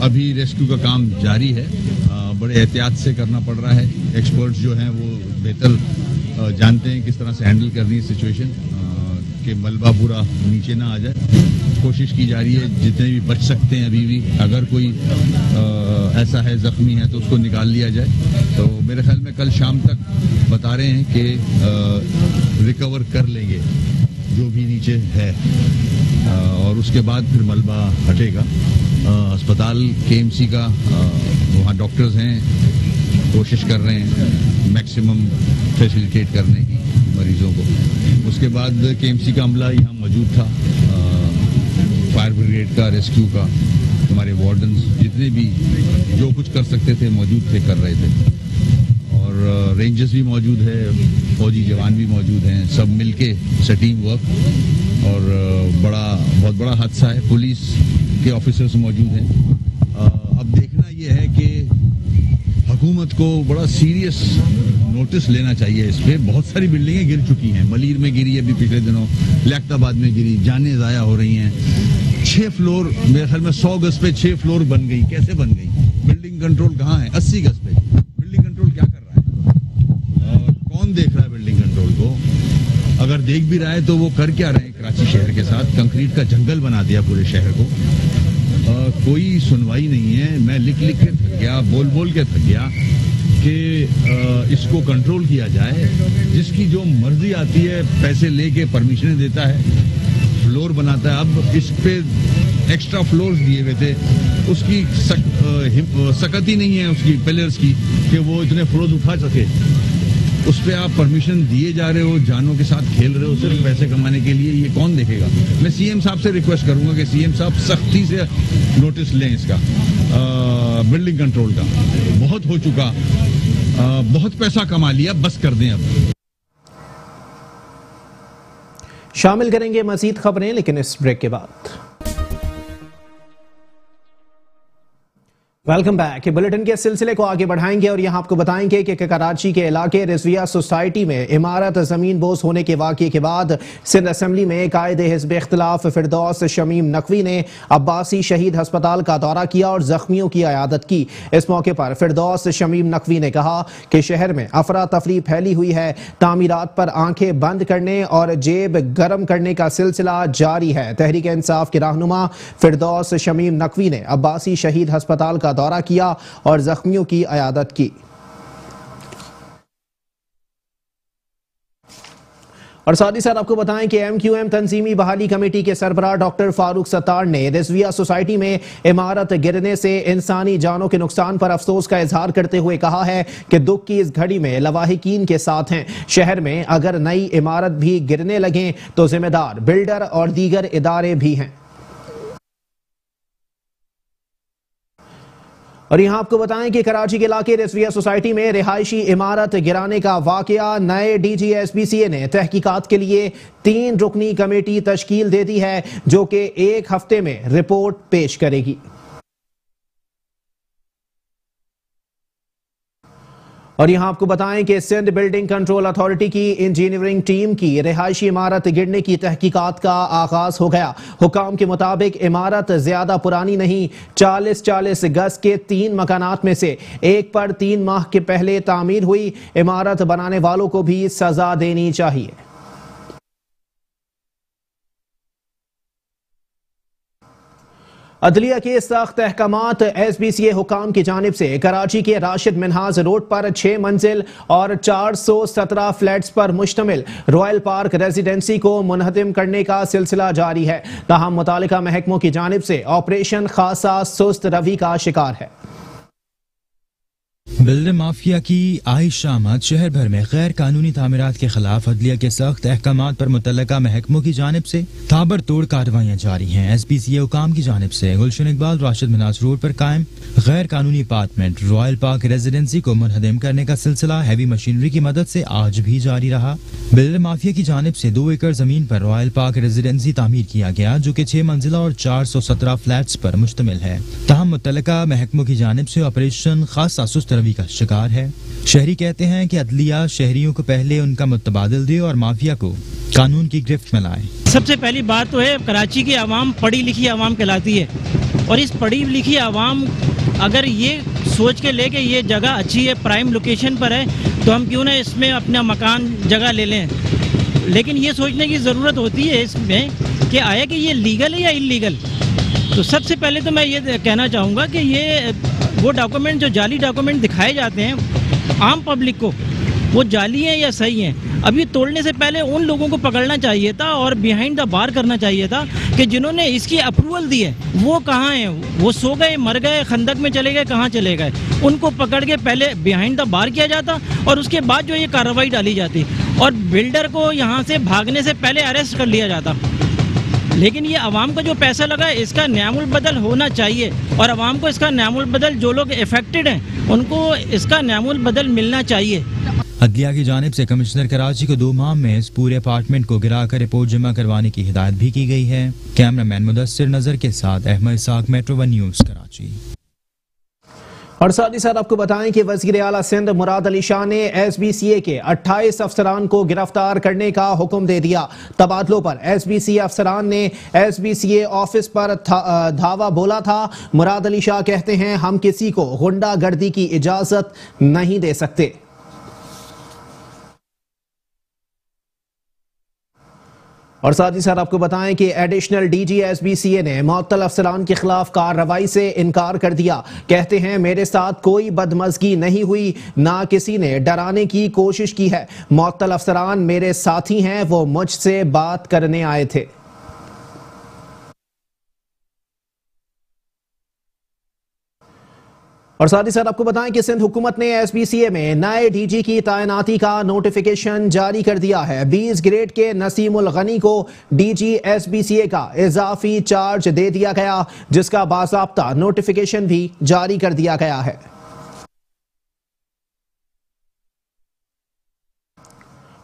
अभी रेस्क्यू का काम जारी है। बड़े एहतियात से करना पड़ रहा है। एक्सपर्ट्स जो हैं वो बेहतर जानते हैं किस तरह से हैंडल करनी है सिचुएशन, कि मलबा पूरा नीचे ना आ जाए। कोशिश की जा रही है जितने भी बच सकते हैं अभी भी, अगर कोई ऐसा है जख्मी है तो उसको निकाल लिया जाए। तो मेरे ख्याल में कल शाम तक बता रहे हैं कि रिकवर कर लेंगे जो भी नीचे है, और उसके बाद फिर मलबा हटेगा। अस्पताल KMC का वहाँ डॉक्टर्स हैं, कोशिश कर रहे हैं मैक्सिमम फैसिलिटेट करने की मरीजों को। उसके बाद KMC का अमला यहाँ मौजूद था, फायर ब्रिगेड का, रेस्क्यू का, हमारे वार्डन्स जितने भी जो कुछ कर सकते थे मौजूद थे, कर रहे थे। और रेंजर्स भी मौजूद है, फौजी जवान भी मौजूद हैं, सब मिलके टीम वर्क। और बहुत बड़ा हादसा है। पुलिस के ऑफिसर्स मौजूद हैं। अब देखना ये है कि हुकूमत को बड़ा सीरियस नोटिस लेना चाहिए इस पे। बहुत सारी बिल्डिंगें गिर चुकी हैं। मलीर में गिरी अभी पिछले दिनों, लियाकताबाद में गिरी, जानें ज़ाया हो रही हैं। 6 फ्लोर, मेरे ख्याल में 100 गज पे 6 फ्लोर बन गई। कैसे बन गई? बिल्डिंग कंट्रोल कहाँ है? 80 गज पे बिल्डिंग कंट्रोल क्या कर रहा है? कौन देख रहा है बिल्डिंग कंट्रोल को? अगर देख भी रहा है तो वो कर क्या रहे हैं कराची शहर के साथ? कंक्रीट का जंगल बना दिया पूरे शहर को। कोई सुनवाई नहीं है। मैं लिख लिख के थक गया, बोल बोल के थक गया कि इसको कंट्रोल किया जाए। जिसकी जो मर्जी आती है पैसे लेके परमिशनें देता है, फ्लोर बनाता है। अब इस पे एक्स्ट्रा फ्लोर्स दिए हुए थे, उसकी सकत ही नहीं है उसकी पिलर्स की कि वो इतने फ्लोर्स उठा सके। उस पर आप परमिशन दिए जा रहे हो, जानों के साथ खेल रहे हो सिर्फ पैसे कमाने के लिए। ये कौन देखेगा? मैं CM साहब से रिक्वेस्ट करूंगा कि CM साहब सख्ती से नोटिस लें इसका, बिल्डिंग कंट्रोल का। बहुत हो चुका। बहुत पैसा कमा लिया, बस कर दें अब। शामिल करेंगे मजीद खबरें, लेकिन इस ब्रेक के बाद। Welcome back. बुलेटिन के सिलसिले को आगे बढ़ाएंगे और यहां आपको बताएंगे कि कराची के इलाके रिजविया सोसाइटी में इमारत जमीन बोस होने के वाक़े के बाद सिंध असेंबली में कायदे हिज़्ब इख्तिलाफ फिरदौस शमीम नकवी ने अब्बासी शहीद अस्पताल का दौरा किया और जख्मियों की अयादत की। इस मौके पर फिरदौस शमीम नकवी ने कहा कि शहर में अफरा तफरी फैली हुई है, तामीरात पर आंखें बंद करने और जेब गर्म करने का सिलसिला जारी है। तहरीक इंसाफ के रहनुमा फिरदौस शमीम नकवी ने अब्बासी शहीद अस्पताल का दौरा किया और जख्मियों की अयादत की। और साथ ही साथ आपको बताएं कि MQM तंजीमी बहाली कमेटी के सरबराह डॉक्टर फारूक सत्तार ने रिजविया सोसाइटी में इमारत गिरने से इंसानी जानों के नुकसान पर अफसोस का इजहार करते हुए कहा है कि दुख की इस घड़ी में लवाहिकीन के साथ हैं। शहर में अगर नई इमारत भी गिरने लगें तो जिम्मेदार बिल्डर और दीगर इदारे भी हैं। और यहां आपको बताएं कि कराची के इलाके रिजविया सोसाइटी में रिहायशी इमारत गिराने का वाकया, नए DG SBCA ने तहकीकात के लिए 3 रुकनी कमेटी तश्कील दे दी है जो कि 1 हफ्ते में रिपोर्ट पेश करेगी। और यहां आपको बताएं कि सिंध बिल्डिंग कंट्रोल अथॉरिटी की इंजीनियरिंग टीम की रिहायशी इमारत गिरने की तहकीकात का आगाज हो गया। हुकाम के मुताबिक इमारत ज्यादा पुरानी नहीं, 40 गज के 3 मकानात में से एक पर 3 माह के पहले तामीर हुई। इमारत बनाने वालों को भी सजा देनी चाहिए। अदलिया के सख्त अहकामात SBCA हुकाम की जानिब से कराची के राशिद मिनहाज रोड पर 6 मंजिल और 417 फ्लैट्स पर मुश्तमिल रॉयल पार्क रेजिडेंसी को मुनहदिम करने का सिलसिला जारी है। ताहम मुतालिका महकमों की जानिब से ऑपरेशन खासा सुस्त रवि का शिकार है। बिल्डर माफिया की आई शामत शहर भर में गैर कानूनी तामीरात के खिलाफ अदलिया के सख्त अहकामात पर मुतल्लका महकमों की जानिब से ताबड़तोड़ कार्रवाइयाँ जारी हैं। SBCA हुकाम की जानिब से गुलशन इकबाल राशिद मिनाज रोड पर कायम गैर कानूनी अपार्टमेंट रॉयल पार्क रेजिडेंसी को मुनहदिम करने का सिलसिला हैवी मशीनरी की मदद से आज भी जारी रहा। बिल्डर माफिया की जानिब से 2 एकड़ जमीन पर रॉयल पार्क रेजिडेंसी तामीर किया गया जो कि 6 मंजिला और 417 फ्लैट्स पर मुश्तमिल है। ताहम मुतल्लका महकमों की जानिब से ऑपरेशन खासा सुस्त रवि का शिकार है। शहरी कहते हैं कि अदलिया शहरियों को पहले उनका मुतबादिल दे और माफिया को कानून की गिरफ्त में लाए। सबसे पहली बात तो है कराची की आवाम पढ़ी लिखी आवाम कहलाती है और इस पढ़ी लिखी आवाम अगर ये सोच के ले कि ये जगह अच्छी है, प्राइम लोकेशन पर है, तो हम क्यों ना इसमें अपना मकान जगह ले लें। लेकिन ये सोचने की ज़रूरत होती है इसमें कि आया कि ये लीगल है या इलीगल। तो सबसे पहले तो मैं ये कहना चाहूँगा कि ये वो डॉक्यूमेंट जो जाली डॉक्यूमेंट दिखाए जाते हैं आम पब्लिक को, वो जाली हैं या सही हैं। अभी तोड़ने से पहले उन लोगों को पकड़ना चाहिए था और बिहाइंड द बार करना चाहिए था कि जिन्होंने इसकी अप्रूवल दी है वो कहाँ हैं, वो सो गए, मर गए, खंदक में चले गए, कहाँ चले गए। उनको पकड़ के पहले बिहाइंड द बार किया जाता और उसके बाद जो ये कार्रवाई डाली जाती और बिल्डर को यहाँ से भागने से पहले अरेस्ट कर लिया जाता। लेकिन ये अवाम का जो पैसा लगा है इसका न्यामुल बदल होना चाहिए और अवाम को इसका न्यामुल बदल, जो लोग इफेक्टेड हैं उनको इसका न्यामुल बदल मिलना चाहिए। अदलिया की जानिब से कमिश्नर कराची को 2 माह में इस पूरे अपार्टमेंट को गिराकर रिपोर्ट जमा करवाने की हिदायत भी की गई है। कैमरामैन मुदस्सिर नजर के साथ अहमद इसाक, मेट्रो 1 न्यूज़ कराची। और साथ ही साथ आपको बताएं कि वज़ीर आला सिंध मुराद अली शाह ने SBCA के 28 अफसरान को गिरफ्तार करने का हुक्म दे दिया। तबादलों पर SBCA अफसरान ने SBCA ऑफिस पर धावा बोला था। मुराद अली शाह कहते हैं हम किसी को गुंडागर्दी की इजाजत नहीं दे सकते। और साथ ही साथ आपको बताएं कि एडिशनल DG SBCA ने मुअत्तल अफसरान के खिलाफ कार्रवाई से इनकार कर दिया। कहते हैं मेरे साथ कोई बदमज़गी नहीं हुई, ना किसी ने डराने की कोशिश की है। मुअत्तल अफसरान मेरे साथी हैं, वो मुझसे बात करने आए थे। और साथ ही साथ आपको बताएं कि सिंध हुकूमत ने SBCA में नए DG की तैनाती का नोटिफिकेशन जारी कर दिया है। 20 ग्रेड के नसीमुल गनी को DG SBCA का इजाफी चार्ज दे दिया गया, जिसका बाज़ाब्ता नोटिफिकेशन भी जारी कर दिया गया है।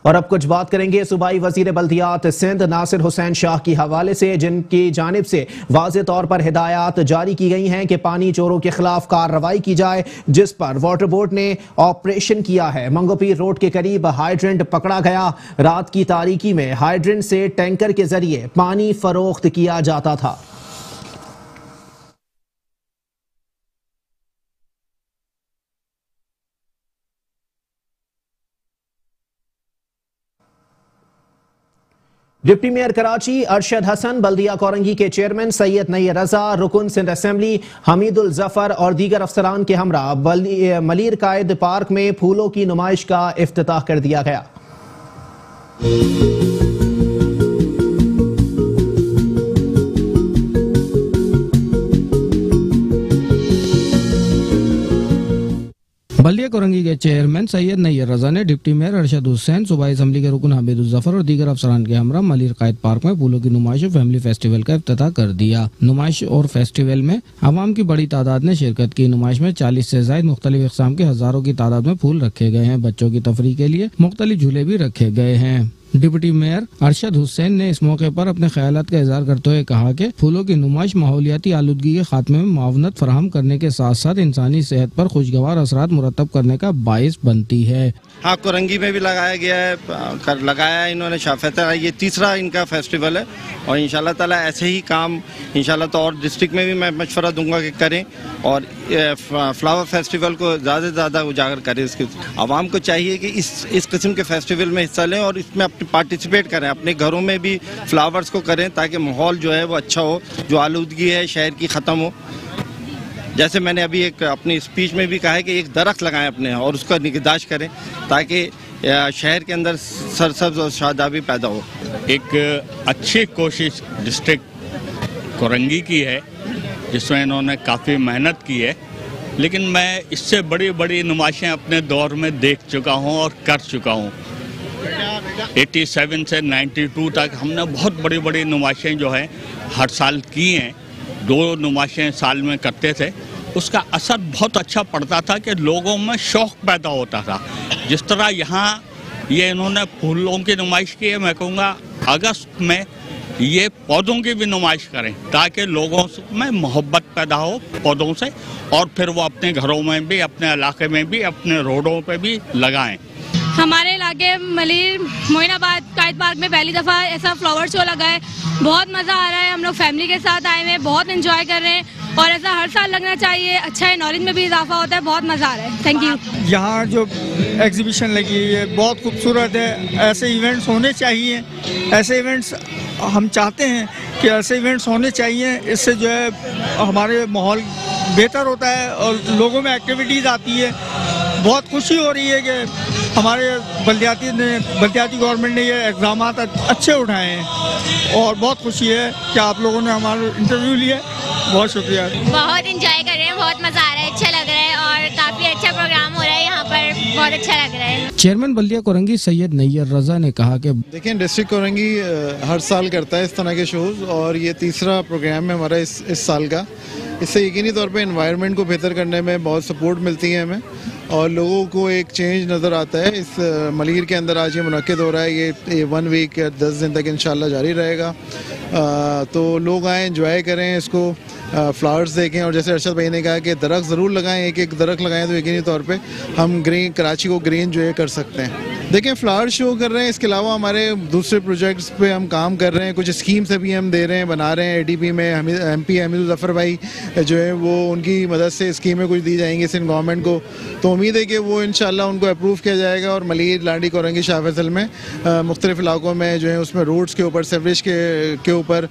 और अब कुछ बात करेंगे सूबाई वजीर बल्दियात सिंध नासिर हुसैन शाह की हवाले से, जिनकी जानिब से वाज़े तौर पर हिदायत जारी की गई हैं कि पानी चोरों के खिलाफ कार्रवाई की जाए, जिस पर वाटर बोर्ड ने ऑपरेशन किया है। मंगोपीर रोड के करीब हाइड्रेंट पकड़ा गया। रात की तारीकी में हाइड्रेंट से टैंकर के जरिए पानी फरोख्त किया जाता था। डिप्टी मेयर कराची अरशद हसन, बल्दिया कोरंगी के चेयरमैन सैयद नई रजा, रुकन सिंध असेंबली हमीदुल जफर और दीगर अफसरान के हमरा मलीर कायद पार्क में फूलों की नुमाइश का इफ्तिताह कर दिया गया। बल्दिया कोरंगी के चेयरमैन सैयद नैयर रजा ने डिप्टी मेयर अरशद हुसैन, सूबाई असम्बली के रुकन हमीदुल जफर और दीगर अफसरान के हमरा मलीर कायद पार्क में फूलों की नुमाइश और फैमिली फेस्टिवल का इफ्तिताह कर दिया। नुमाइश और फेस्टिवल में आवाम की बड़ी तादाद ने शिरकत की। नुमाइश में 40 से ज्यादा मुख्तलिफ इक़साम के हजारों की तादाद में फूल रखे गए हैं। बच्चों की तफरीह के लिए मुख्तलिफ झूले भी रखे गए हैं। डिप्टी मेयर अरशद हुसैन ने इस मौके पर अपने ख्यालात का इज़हार करते हुए कहा कि फूलों की नुमाइश माहौलियाती आलूदगी के खात्मे में मावनत फराहम करने के साथ साथ इंसानी सेहत पर खुशगवार असरात मुरतब करने का बाइस बनती है। हाँ, कोरंगी में भी लगाया गया है, लगाया है इन्होंने शाफेता। ये तीसरा इनका फेस्टिवल है और इंशाल्लाह ताला ऐसे ही काम इंशाल्लाह तो और डिस्ट्रिक्ट में भी मैं मशवरा दूंगा कि करें और फ्लावर फेस्टिवल को ज़्यादा से ज़्यादा उजागर करें। इसके आवाम को चाहिए कि इस किस्म के फेस्टिवल में हिस्सा लें और इसमें अपने पार्टिसिपेट करें। अपने घरों में भी फ्लावर्स को करें ताकि माहौल जो है वो अच्छा हो, जो आलूदगी है शहर की ख़त्म हो। जैसे मैंने अभी एक अपनी स्पीच में भी कहा है कि एक दरख्त लगाएं अपने और उसका निगहदाश्त करें ताकि शहर के अंदर सरसब्ज और शादाबी पैदा हो। एक अच्छी कोशिश डिस्ट्रिक्ट कोरंगी की है जिसमें इन्होंने काफ़ी मेहनत की है, लेकिन मैं इससे बड़ी बड़ी नुमाइशें अपने दौर में देख चुका हूँ और कर चुका हूँ। 87 से 92 तक हमने बहुत बड़ी बड़ी नुमाइशें जो है हर साल की हैं। 2 नुमाइशें साल में करते थे। उसका असर बहुत अच्छा पड़ता था कि लोगों में शौक़ पैदा होता था। जिस तरह यहाँ ये इन्होंने फूलों की नुमाइश की है, मैं कहूँगा अगस्त में ये पौधों की भी नुमाइश करें ताकि लोगों में मोहब्बत पैदा हो पौधों से और फिर वो अपने घरों में भी, अपने इलाके में भी, अपने रोडों पे भी लगाएं। हमारे इलाके मलीर मोइनाबाद कायद पार्क में पहली दफ़ा ऐसा फ्लावर शो लगा है। बहुत मज़ा आ रहा है। हम लोग फैमिली के साथ आए हुए हैं, बहुत एंजॉय कर रहे हैं और ऐसा हर साल लगना चाहिए। अच्छा है, नॉलेज में भी इजाफा होता है। बहुत मज़ा आ रहा है। Thank you. यहाँ जो एग्जीबिशन लगी है बहुत खूबसूरत है। ऐसे इवेंट्स होने चाहिए। ऐसे इवेंट्स हम चाहते हैं कि ऐसे इवेंट्स होने चाहिए। इससे जो है हमारे माहौल बेहतर होता है और लोगों में एक्टिविटीज़ आती है। बहुत खुशी हो रही है कि हमारे बल्दियाती गवर्नमेंट ने ये इक़दाम अच्छे उठाए हैं और बहुत खुशी है कि आप लोगों ने हमारा इंटरव्यू लिया। बहुत शुक्रिया। बहुत इंजॉय कर रहे हैं, बहुत मज़ा आ रहा है, अच्छा लग रहा है और काफ़ी अच्छा प्रोग्राम हो रहा है यहाँ पर, बहुत अच्छा लग रहा है। चेयरमैन बल्दिया कोरंगी सैयद नैयर रजा ने कहा कि देखिए, डिस्ट्रिक्ट कोरंगी हर साल करता है इस तरह के शोज़ और ये तीसरा प्रोग्राम है हमारा इस साल का। इससे यकीनी तौर पे एनवायरनमेंट को बेहतर करने में बहुत सपोर्ट मिलती है हमें और लोगों को एक चेंज नज़र आता है। इस मलीर के अंदर आज ये मुनक्किद हो रहा है। ये 1 वीक या 10 दिन तक इंशाल्लाह जारी रहेगा। तो लोग आएँ, एंजॉय करें इसको, फ्लावर्स देखें और जैसे अरशद भाई ने कहा कि दरख्त ज़रूर लगाएं। एक दरख्त लगाएं तो यकीनी तौर पे हम ग्रीन कराची को ग्रीन जो है कर सकते हैं। देखें, फ्लावर शो कर रहे हैं, इसके अलावा हमारे दूसरे प्रोजेक्ट्स पे हम काम कर रहे हैं। कुछ स्कीम्स अभी हम दे रहे हैं, बना रहे हैं। ADP में MP हमीदुल जफर भाई जो है वो उनकी मदद से स्कीमें कुछ दी जाएंगी सिंध गवर्नमेंट को। तो उम्मीद है कि वो इंशाल्लाह उनको अप्रूव किया जाएगा और मलीर, लांडी, कोरंगी, शाह फैसल में मुख्तलिफ इलाकों में जो है उसमें रोड्स के ऊपर, सेवरेज के ऊपर,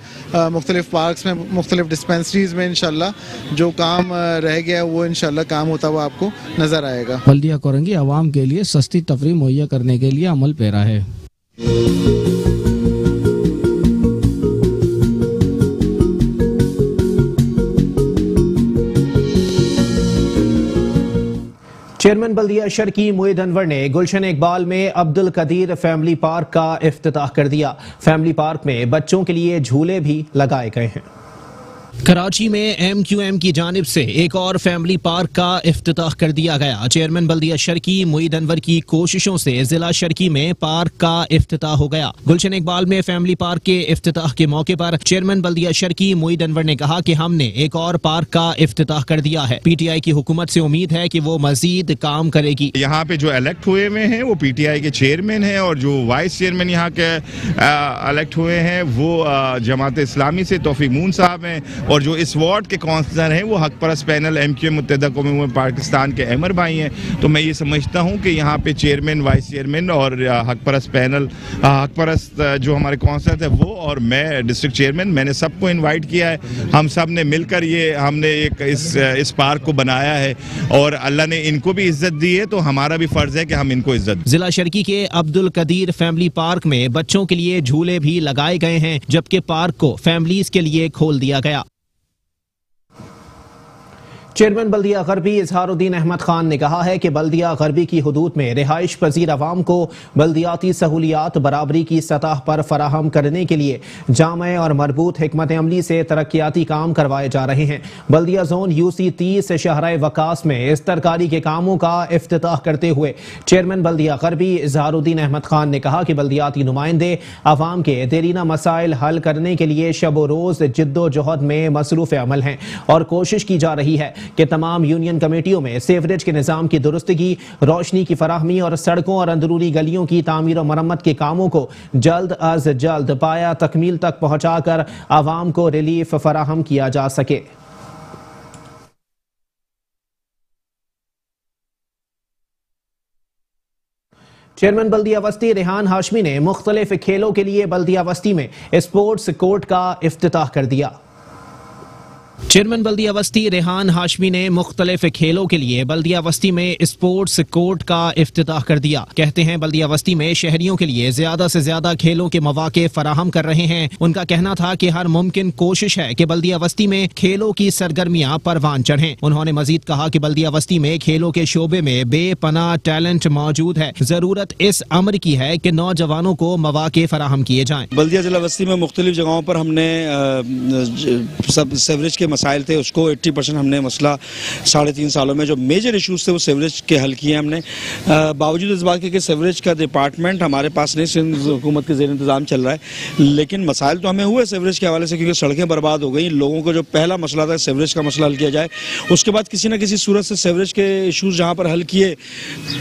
मुख्तलिफ पार्क्स में, मुख्तलिफ डिस्पेंसरीज में इंशाल्लाह जो काम रह गया वो इंशाल्लाह काम होता हुआ आपको नज़र आएगा। बल्दिया कोरंगी आवाम के लिए सस्ती तफरीह मुहैया करने के लिए अमल पेरा है। चेयरमैन बल्दिया शर्की मुईद अनवर ने गुलशन इकबाल में अब्दुल कदीर फैमिली पार्क का इफ्तिताह कर दिया। फैमिली पार्क में बच्चों के लिए झूले भी लगाए गए हैं। कराची में MQM की जानिब से एक और फैमिली पार्क का इफ्तिताह कर दिया गया। चेयरमैन बल्दिया शर्की मुईद अनवर की कोशिशों से जिला शर्की में पार्क का इफ्तिताह हो गया। गुलशन इकबाल में फैमिली पार्क के इफ्तिताह के मौके पर चेयरमैन बल्दिया शर्की मुईद अनवर ने कहा कि हमने एक और पार्क का इफ्तिताह कर दिया है। PTI की हुकूमत से उम्मीद है कि वो मजीद काम करेगी। यहाँ पे जो इलेक्ट हुए हैं वो PTI के चेयरमैन हैं और जो वाइस चेयरमैन यहाँ के इलेक्ट हुए हैं वो जमात इस्लामी से तौफीक मून साहब हैं और जो इस वार्ड के काउंसलर हैं वो हक परस्त पैनल MQM मुत्तहिदा कौम पाकिस्तान के अहमर भाई हैं। तो मैं ये समझता हूँ कि यहाँ पे चेयरमैन, वाइस चेयरमैन और हक परस्त पैनल, हक परस्त जो हमारे काउंसलर थे वो और मैं डिस्ट्रिक्ट चेयरमैन, मैंने सबको इन्वाइट किया है। हम सब ने मिलकर ये हमने एक इस पार्क को बनाया है और अल्लाह ने इनको भी इज्जत दी है तो हमारा भी फर्ज है कि हम इनको इज्जत दें। जिला शर्की के अब्दुल कदीर फैमिली पार्क में बच्चों के लिए झूले भी लगाए गए हैं, जबकि पार्क को फैमिलीज के लिए खोल दिया गया। चेयरमैन बल्दिया गरबी इजहारुद्दीन अहमद खान ने कहा है कि बल्दिया गरबी की हुदूद में रिहाइश पजीर अवाम को बल्दियाती सहूलियात बराबरी की सतह पर फराहम करने के लिए जामे और मरबूत हिकमत अमली से तरक्याती काम करवाए जा रहे हैं। बल्दिया जोन UC 30 शहराए वकास में इस तरकारी के कामों का इफ्तिताह करते हुए चेयरमैन बल्दिया गरबी इजहारुद्दीन अहमद खान ने कहा कि बल्दियाती नुमाइंदे अवाम के देरीना मसाइल हल करने के लिए शब रोज जिद्दोजहद में मसरूफ अमल हैं और कोशिश की जा रही है कि तमाम यूनियन कमेटियों में सीवरेज के निज़ाम की दुरुस्तगी, रोशनी की फराहमी और सड़कों और अंदरूनी गलियों की तामीर और मरम्मत के कामों को जल्द अज जल्द पाया तकमील तक पहुँचाकर आवाम को रिलीफ फराहम किया जा सके। चेयरमैन बल्दिया वस्ती रेहान हाशमी ने मुख्तलिफ खेलों के लिए बल्दिया वस्ती में स्पोर्ट्स कोर्ट का इफ्तिताह कर दिया। चेयरमैन बल्दिया वस्ती रेहान हाशमी ने मुख्तलिफ खेलों के लिए बल्दिया वस्ती में स्पोर्ट्स कोर्ट का इफ्तिताह कर दिया। कहते हैं बल्दिया वस्ती में शहरियों के लिए ज्यादा से ज्यादा खेलों के मौके फराहम कर रहे हैं। उनका कहना था कि हर मुमकिन कोशिश है कि बल्दिया वस्ती में खेलों की सरगर्मियां परवान चढ़ें। उन्होंने मजीद कहा कि बल्दिया वस्ती में खेलों के शोबे में बेपनाह टैलेंट मौजूद है। जरूरत इस अमर की है कि नौजवानों को मौके फराहम किए जाएं। बल्दिया जिला वस्ती में मुख्तलिफ जगहों पर हमने सब सीवरेज के मसाइल थे उसको 80% हमने मसला 3.5 सालों में जो मेजर इश्यूज थे वो सीवरेज के हल किए हमने। बावजूद इस बात के कि सीवरेज का डिपार्टमेंट हमारे पास नहीं, सिंध हुकूमत के ज़ेर इंतज़ाम चल रहा है, लेकिन मसाइल तो हमें हुए सीवरेज के हवाले से क्योंकि सड़कें बर्बाद हो गई। लोगों को जो पहला मसला था सीवरेज का मसला हल किया जाए, उसके बाद किसी न किसी सूरत से सीवरेज के इशूज़ जहाँ पर हल किए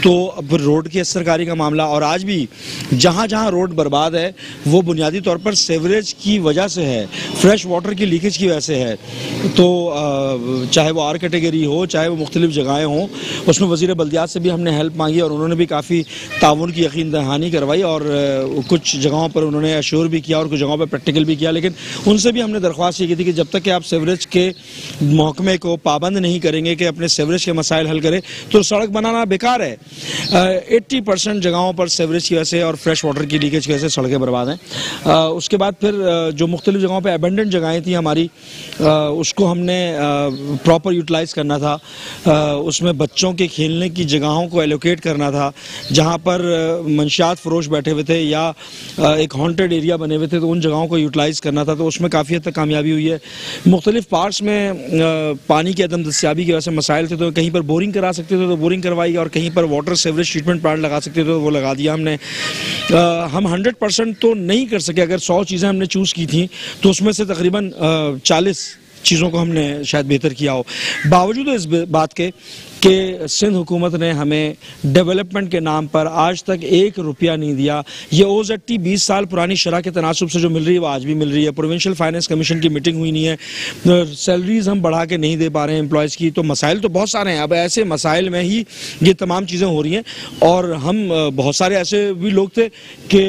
तो अब रोड की असरकारी का मामला, और आज भी जहाँ जहाँ रोड बर्बाद है वो बुनियादी तौर पर सीवरेज की वजह से है, फ्रेश वाटर की लीकेज की वजह से है। तो चाहे वो R कैटेगरी हो, चाहे वो मुख्तलिफ जगहें हों, उसमें वज़ीर बल्दियात से भी हमने हेल्प मांगी और उन्होंने भी काफ़ी ताउन की यकीन दहानी करवाई और कुछ जगहों पर उन्होंने अश्योर भी किया और कुछ जगहों पर प्रैक्टिकल भी किया। लेकिन उनसे भी हमने दरख्वास्त ये की थी कि जब तक कि आप सीवरेज के महकमे को पाबंद नहीं करेंगे कि अपने सीवरेज के मसाइल हल करें तो सड़क बनाना बेकार है। 80% जगहों पर सीवरेज की वजह से और फ्रेश वाटर की लीकेज की वजह से सड़कें बर्बाद हैं। उसके बाद फिर जो मुख्तलिफ जगहों पर अबेंडेंट जगहें थी हमारी, उसको हमने प्रॉपर यूटिलाइज करना था। उसमें बच्चों के खेलने की जगहों को एलोकेट करना था, जहां पर मंशियात फरोश बैठे हुए थे या एक हॉन्टेड एरिया बने हुए थे तो उन जगहों को यूटिलाइज करना था। तो उसमें काफ़ी हद तक कामयाबी हुई है। मुख्तलिफ पार्ट्स में पानी की अदम दस्तियाबी की वजह से मसाइल थे, तो कहीं पर बोरिंग करा सकते थे तो बोरिंग करवाई और कहीं पर वाटर सीवरेज ट्रीटमेंट प्लांट लगा सकते थे तो वो लगा दिया हमने। हम 100% तो नहीं कर सके, अगर 100 चीज़ें हमने चूज़ की थी तो उसमें से तकरीबन 40 चीज़ों को हमने शायद बेहतर किया हो। बावजूद इस बात के कि सिंध हुकूमत ने हमें डेवलपमेंट के नाम पर आज तक 1 रुपया नहीं दिया। ये OZT 20 साल पुरानी शरह के तनासुब से जो मिल रही है वो आज भी मिल रही है। प्रोविंशियल फाइनेंस कमीशन की मीटिंग हुई नहीं है, सैलरीज हम बढ़ा के नहीं दे पा रहे हैं एम्प्लॉयज़ की। तो मसाइल तो बहुत सारे हैं। अब ऐसे मसाइल में ही ये तमाम चीज़ें हो रही हैं और हम बहुत सारे ऐसे भी लोग थे कि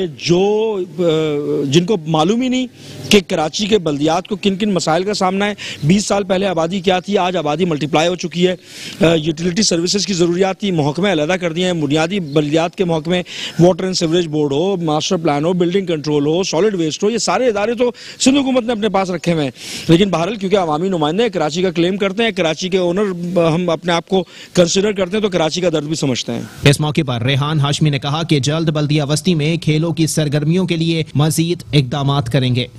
जिनको मालूम ही नहीं कि कराची के बल्दियात को किन किन मसाइल का सामना है। 20 साल पहले आबादी क्या थी, आज आबादी मल्टीप्लाई हो चुकी है। यूटिलिटी सर्विसेज की ज़रूरियात थी, महकमे अलहदा कर दिए हैं। बुनियादी बल्दियात के महकमे, वाटर एंड सीवरेज बोर्ड हो, मास्टर प्लान हो, बिल्डिंग कंट्रोल हो, सॉलिड वेस्ट हो, ये सारे इदारे तो सिंध हुकूमत ने अपने पास रखे हुए हैं। लेकिन बहरहाल क्योंकि अवामी नुमाइंदे कराची का क्लेम करते हैं, कराची के ओनर हम अपने आप को कंसिडर करते हैं, तो कराची का दर्द भी समझते हैं। इस मौके पर रेहान हाशमी ने कहा कि जल्द बल्दिया वस्ती में खेलों की सरगर्मियों के लिए मजीद इकदाम करेंगे।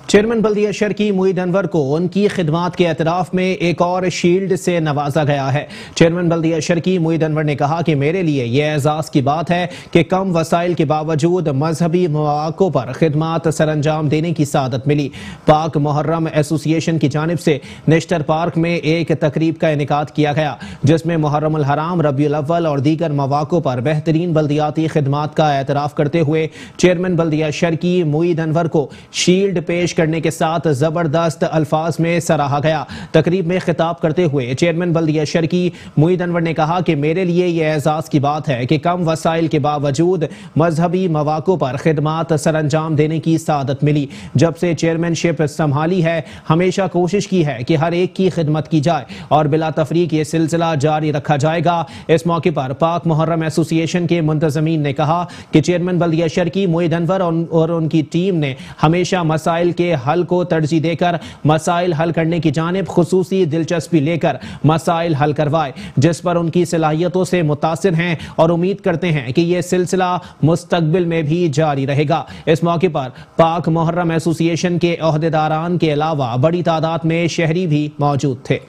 चेयरमैन बल्दिया शर्की मुईद अनवर को उनकी खिदमात के एतराफ़ में एक और शील्ड से नवाजा गया है। चेयरमैन बल्दिया शर्की मुईद अनवर ने कहा कि मेरे लिए यह एजाज़ की बात है कि कम वसाइल के बावजूद मजहबी मौक़ों पर खिदमात सरअंजाम देने की सादत मिली। पाक मुहर्रम एसोसिएशन की जानिब से नेशटर पार्क में एक तकरीब का इनेकाद किया गया, जिसमें मुहर्रम अल हराम, रबीउल अव्वल और दीगर मौक़ों पर बेहतरीन बल्दियाती खिदमात का एतराफ़ करते हुए चेयरमैन बल्दिया शर्की मुईद अनवर को शील्ड पेश करने के साथ जबरदस्त अल्फाज में सराहा गया। तकरीब में खिताब करते हुए चेयरमैन बल्दिया शर्की मुईद अनवर ने कहा कि मेरे लिए यह एजाज़ की बात है कि कम वसाइल के बावजूद मजहबी मौक़ों पर खिदमात सरअंजाम देने की सादत मिली। जब से चेयरमैनशिप संभाली है, हमेशा कोशिश की है कि हर एक की खिदमत की जाए और बिला तफरीक ये सिलसिला जारी रखा जाएगा। इस मौके पर पाक मुहर्रम एसोसिएशन के मुंतज़मीन ने कहा कि चेयरमैन बल्दिया शर्की मुईद अनवर और उनकी टीम ने हमेशा मसाइल के हल को तरजीह देकर मसाइल हल करने की जानिब खुसूसी दिलचस्पी लेकर मसाइल हल करवाए, जिस पर उनकी सलाहियतों से मुतासिर हैं और उम्मीद करते हैं कि यह सिलसिला मुस्तकबिल में भी जारी रहेगा। इस मौके पर पाक मुहर्रम एसोसिएशन के ओहदेदारान के अलावा बड़ी तादाद में शहरी भी मौजूद थे।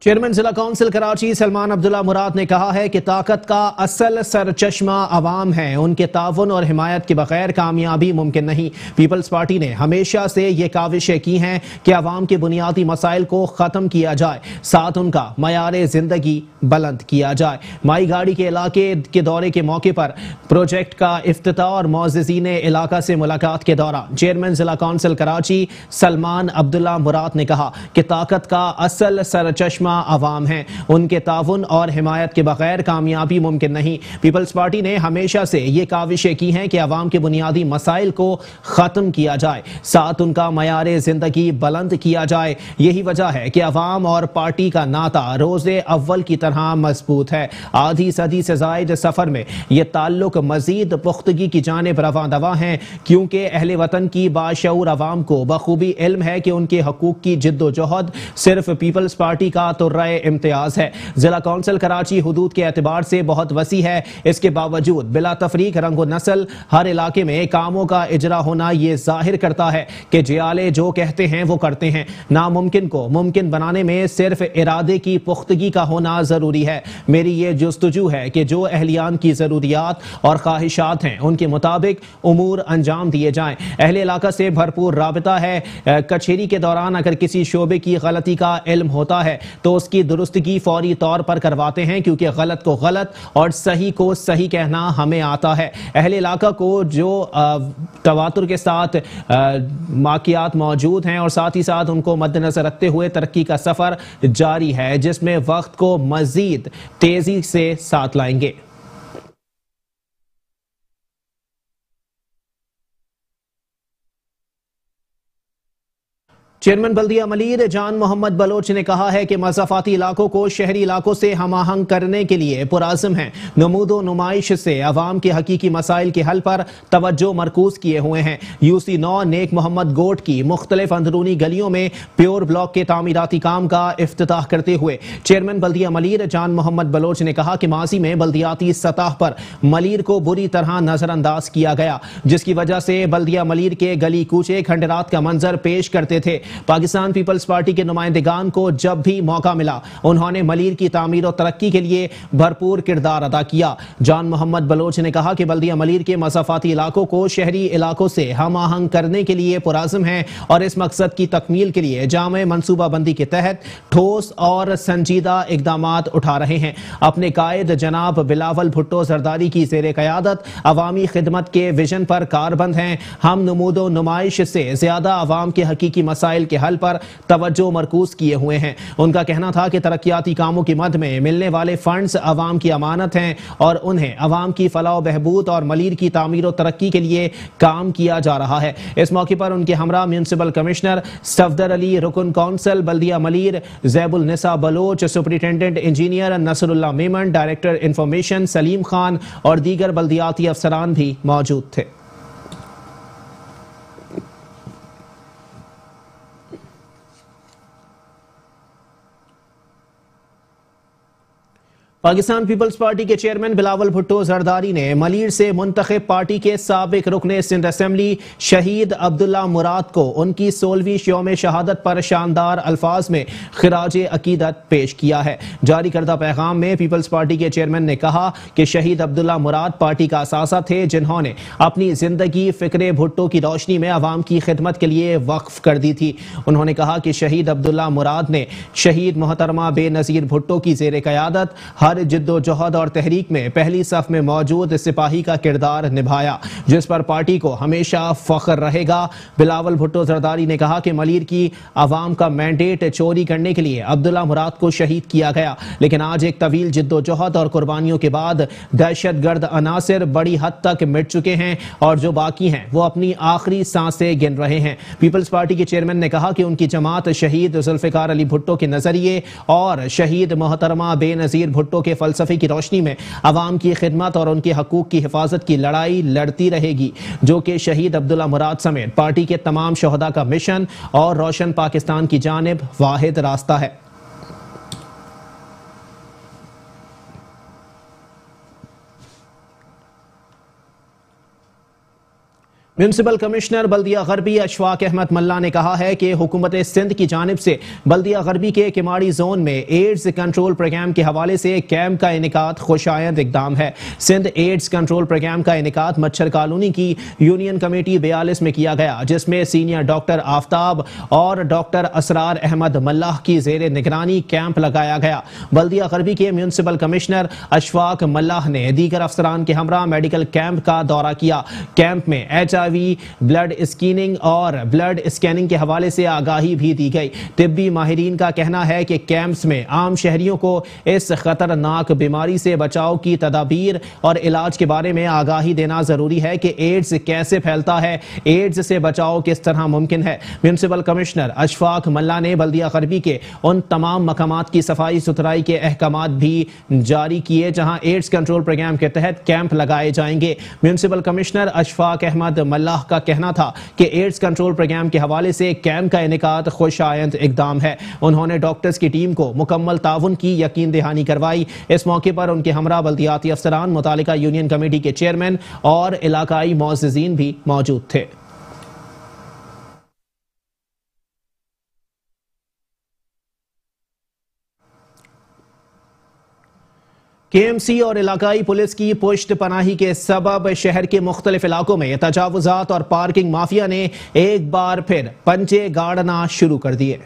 चेयरमैन जिला काउंसिल कराची सलमान अब्दुल्ला मुराद ने कहा है कि ताकत का असल सरचश्मा अवाम है, उनके ताउन और हिमायत के बगैर कामयाबी मुमकिन नहीं। पीपल्स पार्टी ने हमेशा से ये काविशें की हैं कि अवाम के बुनियादी मसाइल को ख़त्म किया जाए, साथ उनका मयार ज़िंदगी बुलंद किया जाए। माई गाड़ी के इलाके के दौरे के मौके पर प्रोजेक्ट का इफ्तिताह और मोअज़्ज़िज़ीन इलाका से मुलाकात के दौरान चेयरमैन जिला काउंसिल कराची सलमान अब्दुल्ला मुराद ने कहा कि ताकत का असल सरचश्मा अवाम है, उनके ताउन और हिमायत के बगैर कामयाबी मुमकिन नहीं। पीपल्स पार्टी ने हमेशा से ये काविशें की हैं कि अवाम के बुनियादी मसाइल को ख़त्म किया जाए, साथ उनका मयार ज़िंदगी बुलंद किया जाए। यही वजह है कि अवाम और पार्टी का नाता रोज़े अव्वल की तरह मजबूत है। आधी सदी से ज़ायद सफ़र में ये ताल्लुक मज़ीद पुख्तगी की जानिब रवां दवा हैं, क्योंकि अहले वतन की बाशऊर अवाम को बखूबी इल्म है कि उनके हकूक़ की जिद्दोजहद सिर्फ पीपल्स पार्टी का तुर्राए इम्तियाज है। जिला काउंसिल कराची हुदूद के एतबार से बहुत वसी है, इसके बावजूद बिला तफरीक रंगो नस्ल हर इलाके में कामों का इजरा होना ये जाहिर करता है कि जियाले जो कहते हैं वो करते हैं। नामुमकिन को मुमकिन बनाने में सिर्फ इरादे की पुख्तगी का होना जरूरी है। मेरी ये जुस्तजू है कि जो अहलियान की जरूरियात और ख्वाहिशात हैं उनके मुताबिक उमूर अंजाम दिए जाएं। अहले इलाका से भरपूर राबिता है। कचहरी के दौरान अगर किसी शोबे की गलती का इल्म होता है तो उसकी दुरुस्तगी फौरी तौर पर करवाते हैं, क्योंकि गलत को गलत और सही को सही कहना हमें आता है। अहले इलाका को जो तवातुर के साथ वाक़ियात मौजूद हैं और साथ ही साथ उनको मद्देनजर रखते हुए तरक्की का सफ़र जारी है, जिसमें वक्त को मज़ीद तेज़ी से साथ लाएंगे। चेयरमैन बल्दिया मलीर जान मोहम्मद बलोच ने कहा है कि मज़ाफ़ाती इलाकों को शहरी इलाकों से हम आहंग करने के लिए पुराज़म हैं। नमूदो नुमाइश से अवाम के हकीकी मसाइल के हल पर तवज्जो मरकूज किए हुए हैं। यूसी 9 नेक मोहम्मद गोट की मुख्तलिफ अंदरूनी गलियों में प्योर ब्लॉक के तामीराती काम का इफ्तिताह करते हुए चेयरमैन बल्दिया मलीर जान मोहम्मद बलोच ने कहा कि माजी में बल्दियाती सतह पर मलीर को बुरी तरह नजरअंदाज किया गया, जिसकी वजह से बल्दिया मलीर के गली कूचे खंडरात का मंजर पेश करते थे। पाकिस्तान पीपल्स पार्टी के नुमाइंदगान को जब भी मौका मिला उन्होंने मलीर की तामीर और तरक्की के लिए भरपूर किरदार अदा किया। जान मोहम्मद बलोच ने कहा कि बल्दिया मलीर के मज़ाफ़ाती इलाकों को शहरी इलाकों से हम आहंग करने के लिए पुराज़म हैं और इस मकसद की तकमील के लिए जामे मनसूबाबंदी के तहत ठोस और संजीदा इक़दामात उठा रहे हैं। अपने कायद जनाब बिलावल भुट्टो जरदारी की ज़ेरे क़यादत अवामी खिदमत के विजन पर कारबंद हैं। हम नमूदो नुमाइश से ज़्यादा अवाम के हकीकी मसाइल के हल पर तवज्जो मरकूज किए हुए हैं। उनका कहना था कि तरक्याती कामों की मद में मिलने वाले फंड्स अवाम की अमानत हैं और उन्हें अवाम की फलाह बहबूद और मलीर की तामीर और तरक्की के लिए काम किया जा रहा है। इस मौके पर उनके हमरा म्यूनिसिपल कमिश्नर सफदर अली, रुकन काउंसिल बल्दिया Malir Zaibul Nisa Baloch, superintendent engineer Nasrullah Memon, director information Saleem Khan और दीगर बल्दियाती अफसरान भी मौजूद थे। पाकिस्तान पीपल्स पार्टी के चेयरमैन बिलावल भुट्टो जरदारी ने मलीर से मुंतखब पार्टी के साबिक रुकने सिंध असेंबली शहीद अब्दुल्ला मुराद को उनकी 16वीं यौम शहादत पर शानदार अल्फाज में खिराज अकीदत पेश किया है। जारी करदा पैगाम में पीपल्स पार्टी के चेयरमैन ने कहा कि शहीद अब्दुल्ला मुराद पार्टी का असासा थे, जिन्होंने अपनी जिंदगी फिक्रे भुट्टो की रोशनी में अवाम की खिदमत के लिए वक्फ कर दी थी। उन्होंने कहा कि शहीद अब्दुल्ला मुराद ने शहीद मोहतरमा बेनज़ीर भुट्टो की ज़ेर क़यादत हर जिद्दोजहद और तहरीक में पहली सफ में मौजूद सिपाही का किरदार निभाया, जिस पर पार्टी को हमेशा फख्र रहेगा। बिलावल भुट्टो जरदारी ने कहा कि मलीर की आवाम का मैंडेट चोरी करने के लिए अब्दुल्ला मुराद को शहीद किया गया, लेकिन आज एक तवील जिद्दोजहद और कुर्बानियों के बाद दहशतगर्द अनासिर बड़ी हद तक मिट चुके हैं और जो बाकी हैं वो अपनी आखिरी सांसें गिन रहे हैं। पीपल्स पार्टी के चेयरमैन ने कहा कि उनकी जमात शहीद जुल्फिकार अली भुट्टो के नजरिए और शहीद मोहतरमा बेनज़ीर भुट्टो के फलसफे की रोशनी में अवाम की खिदमत और उनके हकूक की हिफाजत की लड़ाई लड़ती रहेगी, जो कि शहीद अब्दुल्ला मुराद समेत पार्टी के तमाम शोहदा का मिशन और रोशन पाकिस्तान की जानिब वाहिद रास्ता है। म्यूनिसिपल कमिश्नर बल्दिया गरबी अशफाक अहमद मल्ला ने कहा है कि हुकूमत सिंध की जानिब से बल्दिया गरबी के किमाड़ी जोन में एड्स कंट्रोल प्रोग्राम के हवाले से कैंप का इनेकाद खुशायद इकदाम है। सिंध एड्स कंट्रोल प्रोग्राम का इनेकाद मच्छर कॉलोनी की यूनियन कमेटी 42 में किया गया, जिसमें सीनियर डॉक्टर आफ्ताब और डॉक्टर असरार अहमद मल्लाह की जेर निगरानी कैंप लगाया गया। बल्दिया गरबी के म्यूनिसिपल कमिश्नर अशफाक मल्लाह ने दीगर अफसरान के हमरा मेडिकल कैंप का दौरा किया। कैंप में HIV, ब्लड स्क्रीनिंग और ब्लड स्कैनिंग के हवाले से आगाही भी दी गई। तिब्बी माहिरीन का कहना है कि कैंप्स में आम शहरियों को इस खतरनाक बीमारी से बचाव की तदाबीर और इलाज के बारे में आगाही देना जरूरी है कि एड्स कैसे फैलता है, एड्स से बचाव किस तरह मुमकिन है। म्यूनिसिपल कमिश्नर अशफाक मल्ला ने बल्दिया गरबी के उन तमाम मकामात की सफाई सुथराई के अहकामात भी जारी किए जहां एड्स कंट्रोल प्रोग्राम के तहत कैंप लगाए जाएंगे। म्यूनिसिपल कमिश्नर अशफाक अहमद मल्लाह का कहना था कि एड्स कंट्रोल प्रोग्राम के हवाले से कैंप का इनेकाद खुशायंद इकदाम है। उन्होंने डॉक्टर्स की टीम को मुकम्मल ताउन की यकीन दहानी करवाई। इस मौके पर उनके हमरा बल्दियाती अफसरान, मुतालिका यूनियन कमेटी के चेयरमैन और इलाकाई मुअज़्ज़िज़ीन भी मौजूद थे। KMC और इलाकाई पुलिस की पुश्त पनाही के सबब शहर के मुख्तलिफ इलाकों में तजावुजात और पार्किंग माफिया ने एक बार फिर पंजे गाड़ना शुरू कर दिए।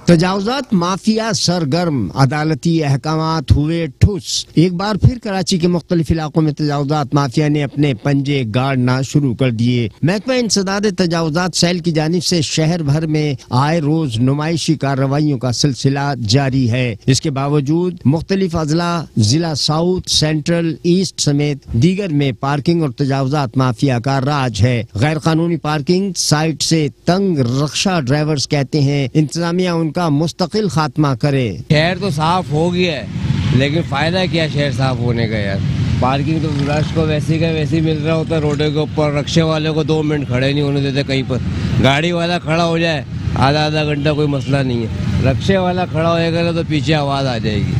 तजावुजात माफिया सरगर्म, अदालती अहकामात हुए ठुस। एक बार फिर कराची के मुख्तलिफ इलाकों में तजावुजात माफिया ने अपने पंजे गाड़ना शुरू कर दिए। महकमा इंसदाद तजावुजात सेल की जानिब से शहर भर में आए रोज नुमाइशी कार्रवाइयों का सिलसिला जारी है। इसके बावजूद मुख्तलिफ अजला, जिला साउथ, सेंट्रल, ईस्ट समेत दीगर में पार्किंग और तजावुजात माफिया का राज है। गैर कानूनी पार्किंग साइट से तंग रक्षा ड्राइवर्स कहते हैं इंतजामिया का मुस्तकिल खात्मा करे। शहर तो साफ हो गया है, लेकिन फायदा क्या शहर साफ होने का यार। पार्किंग तो रश को वैसे का वैसे मिल रहा होता है रोडों के ऊपर। रक्शे वाले को 2 मिनट खड़े नहीं होने देते कहीं पर। गाड़ी वाला खड़ा हो जाए आधा घंटा कोई मसला नहीं है, रक्शे वाला खड़ा होएगा तो पीछे आवाज़ आ जाएगी।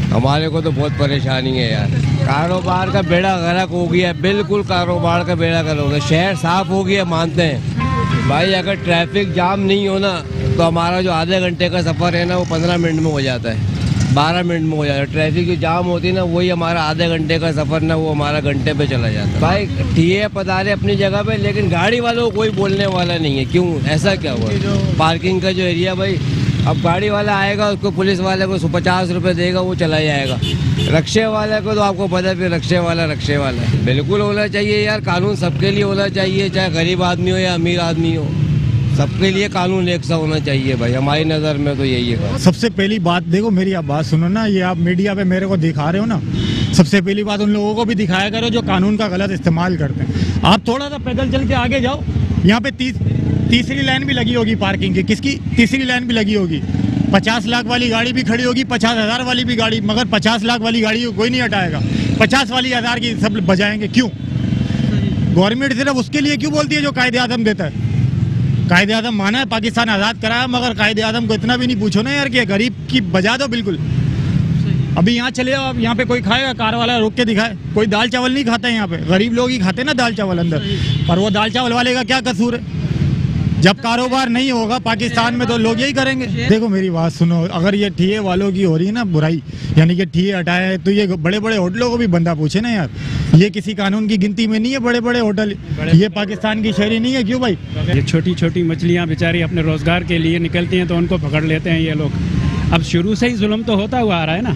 हमारे को तो बहुत परेशानी है यार। कारोबार का बेड़ा गर्क हो गया, बिल्कुल कारोबार का बेड़ा गर्क हो गया। शहर साफ हो गया मानते हैं भाई, अगर ट्रैफिक जाम नहीं हो ना तो हमारा जो आधे घंटे का सफ़र है ना वो 15 मिनट में हो जाता है, 12 मिनट में हो जाता है। ट्रैफिक जो जाम होती है ना वही हमारा आधे घंटे का सफ़र ना वो हमारा घंटे पे चला जाता है। भाई ठीक पधारे अपनी जगह पे, लेकिन गाड़ी वालों को कोई बोलने वाला नहीं है। क्यों, ऐसा क्या हुआ? पार्किंग का जो एरिया भाई, अब गाड़ी वाला आएगा उसको पुलिस वाले को 50 रुपये देगा, वो चला जाएगा। रक्शे वाले को तो आपको पता है फिर रक्शे वाला है। बिल्कुल होना चाहिए यार, कानून सबके लिए होना चाहिए, चाहे गरीब आदमी हो या अमीर आदमी हो, सबके लिए कानून एक सा होना चाहिए भाई। हमारी नज़र में तो यही है। सबसे पहली बात देखो, मेरी आप बात सुनो ना, ये आप मीडिया पे मेरे को दिखा रहे हो ना, सबसे पहली बात उन लोगों को भी दिखाया करो जो कानून का गलत इस्तेमाल करते हैं। आप थोड़ा सा पैदल चल के आगे जाओ, यहाँ पे तीसरी लाइन भी लगी होगी पार्किंग की। किसकी तीसरी लाइन भी लगी होगी? 50 लाख वाली गाड़ी भी खड़ी होगी, 50,000 वाली भी गाड़ी, मगर 50 लाख वाली गाड़ी को कोई नहीं हटाएगा, 50 वाली 1000 की सब बजाएंगे। क्यों? गवर्नमेंट सिर्फ उसके लिए क्यों बोलती है जो कायदे आज़म देता है? कायदे आज़म माना है, पाकिस्तान आज़ाद कराया, मगर कायदे आज़म को इतना भी नहीं पूछो ना यार कि गरीब की बजा दो बिल्कुल। अभी यहाँ चले जाओ, अब यहाँ पे कोई खाएगा, कार वाला रोक के दिखाए, कोई दाल चावल नहीं खाता है यहाँ पे, गरीब लोग ही खाते हैं ना दाल चावल अंदर, पर वो दाल चावल वाले का क्या कसूर है? जब कारोबार नहीं होगा पाकिस्तान में तो लोग यही करेंगे। देखो मेरी बात सुनो, अगर ये ठिये वालों की हो रही है ना बुराई, यानी कि ठिये हटाए, तो ये बड़े बड़े होटलों को भी बंदा पूछे ना यार, ये किसी कानून की गिनती में नहीं है बड़े बड़े होटल, ये पाकिस्तान की शहरी नहीं है क्यों भाई? ये छोटी छोटी मछलियाँ बेचारी अपने रोजगार के लिए निकलती हैं तो उनको पकड़ लेते हैं ये लोग। अब शुरू से ही जुल्म तो होता हुआ आ रहा है ना,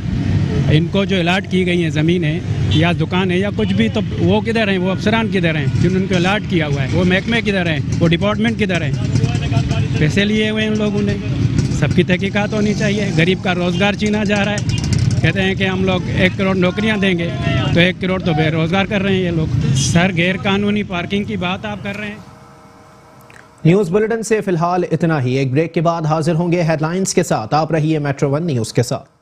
इनको जो अलाट की गई हैं ज़मीनें या दुकान है या कुछ भी, तो वो किधर हैं? वो अफसरान किधर हैं जिन्होंने उनको अलाट किया हुआ है? वो महकमे किधर हैं? वो डिपार्टमेंट किधर हैं? पैसे लिए हुए हैं उन लोगों ने। सबकी तहकीकात होनी चाहिए। गरीब का रोज़गार छीना जा रहा है, कहते हैं कि हम लोग 1 करोड़ नौकरियां देंगे, तो 1 करोड़ तो बेरोज़गार कर रहे हैं ये लोग। सर, गैर कानूनी पार्किंग की बात आप कर रहे हैं। न्यूज़ बुलेटिन से फिलहाल इतना ही। एक ब्रेक के बाद हाजिर होंगे हेडलाइंस के साथ। आप रहिए मेट्रो 1 न्यूज़ के साथ।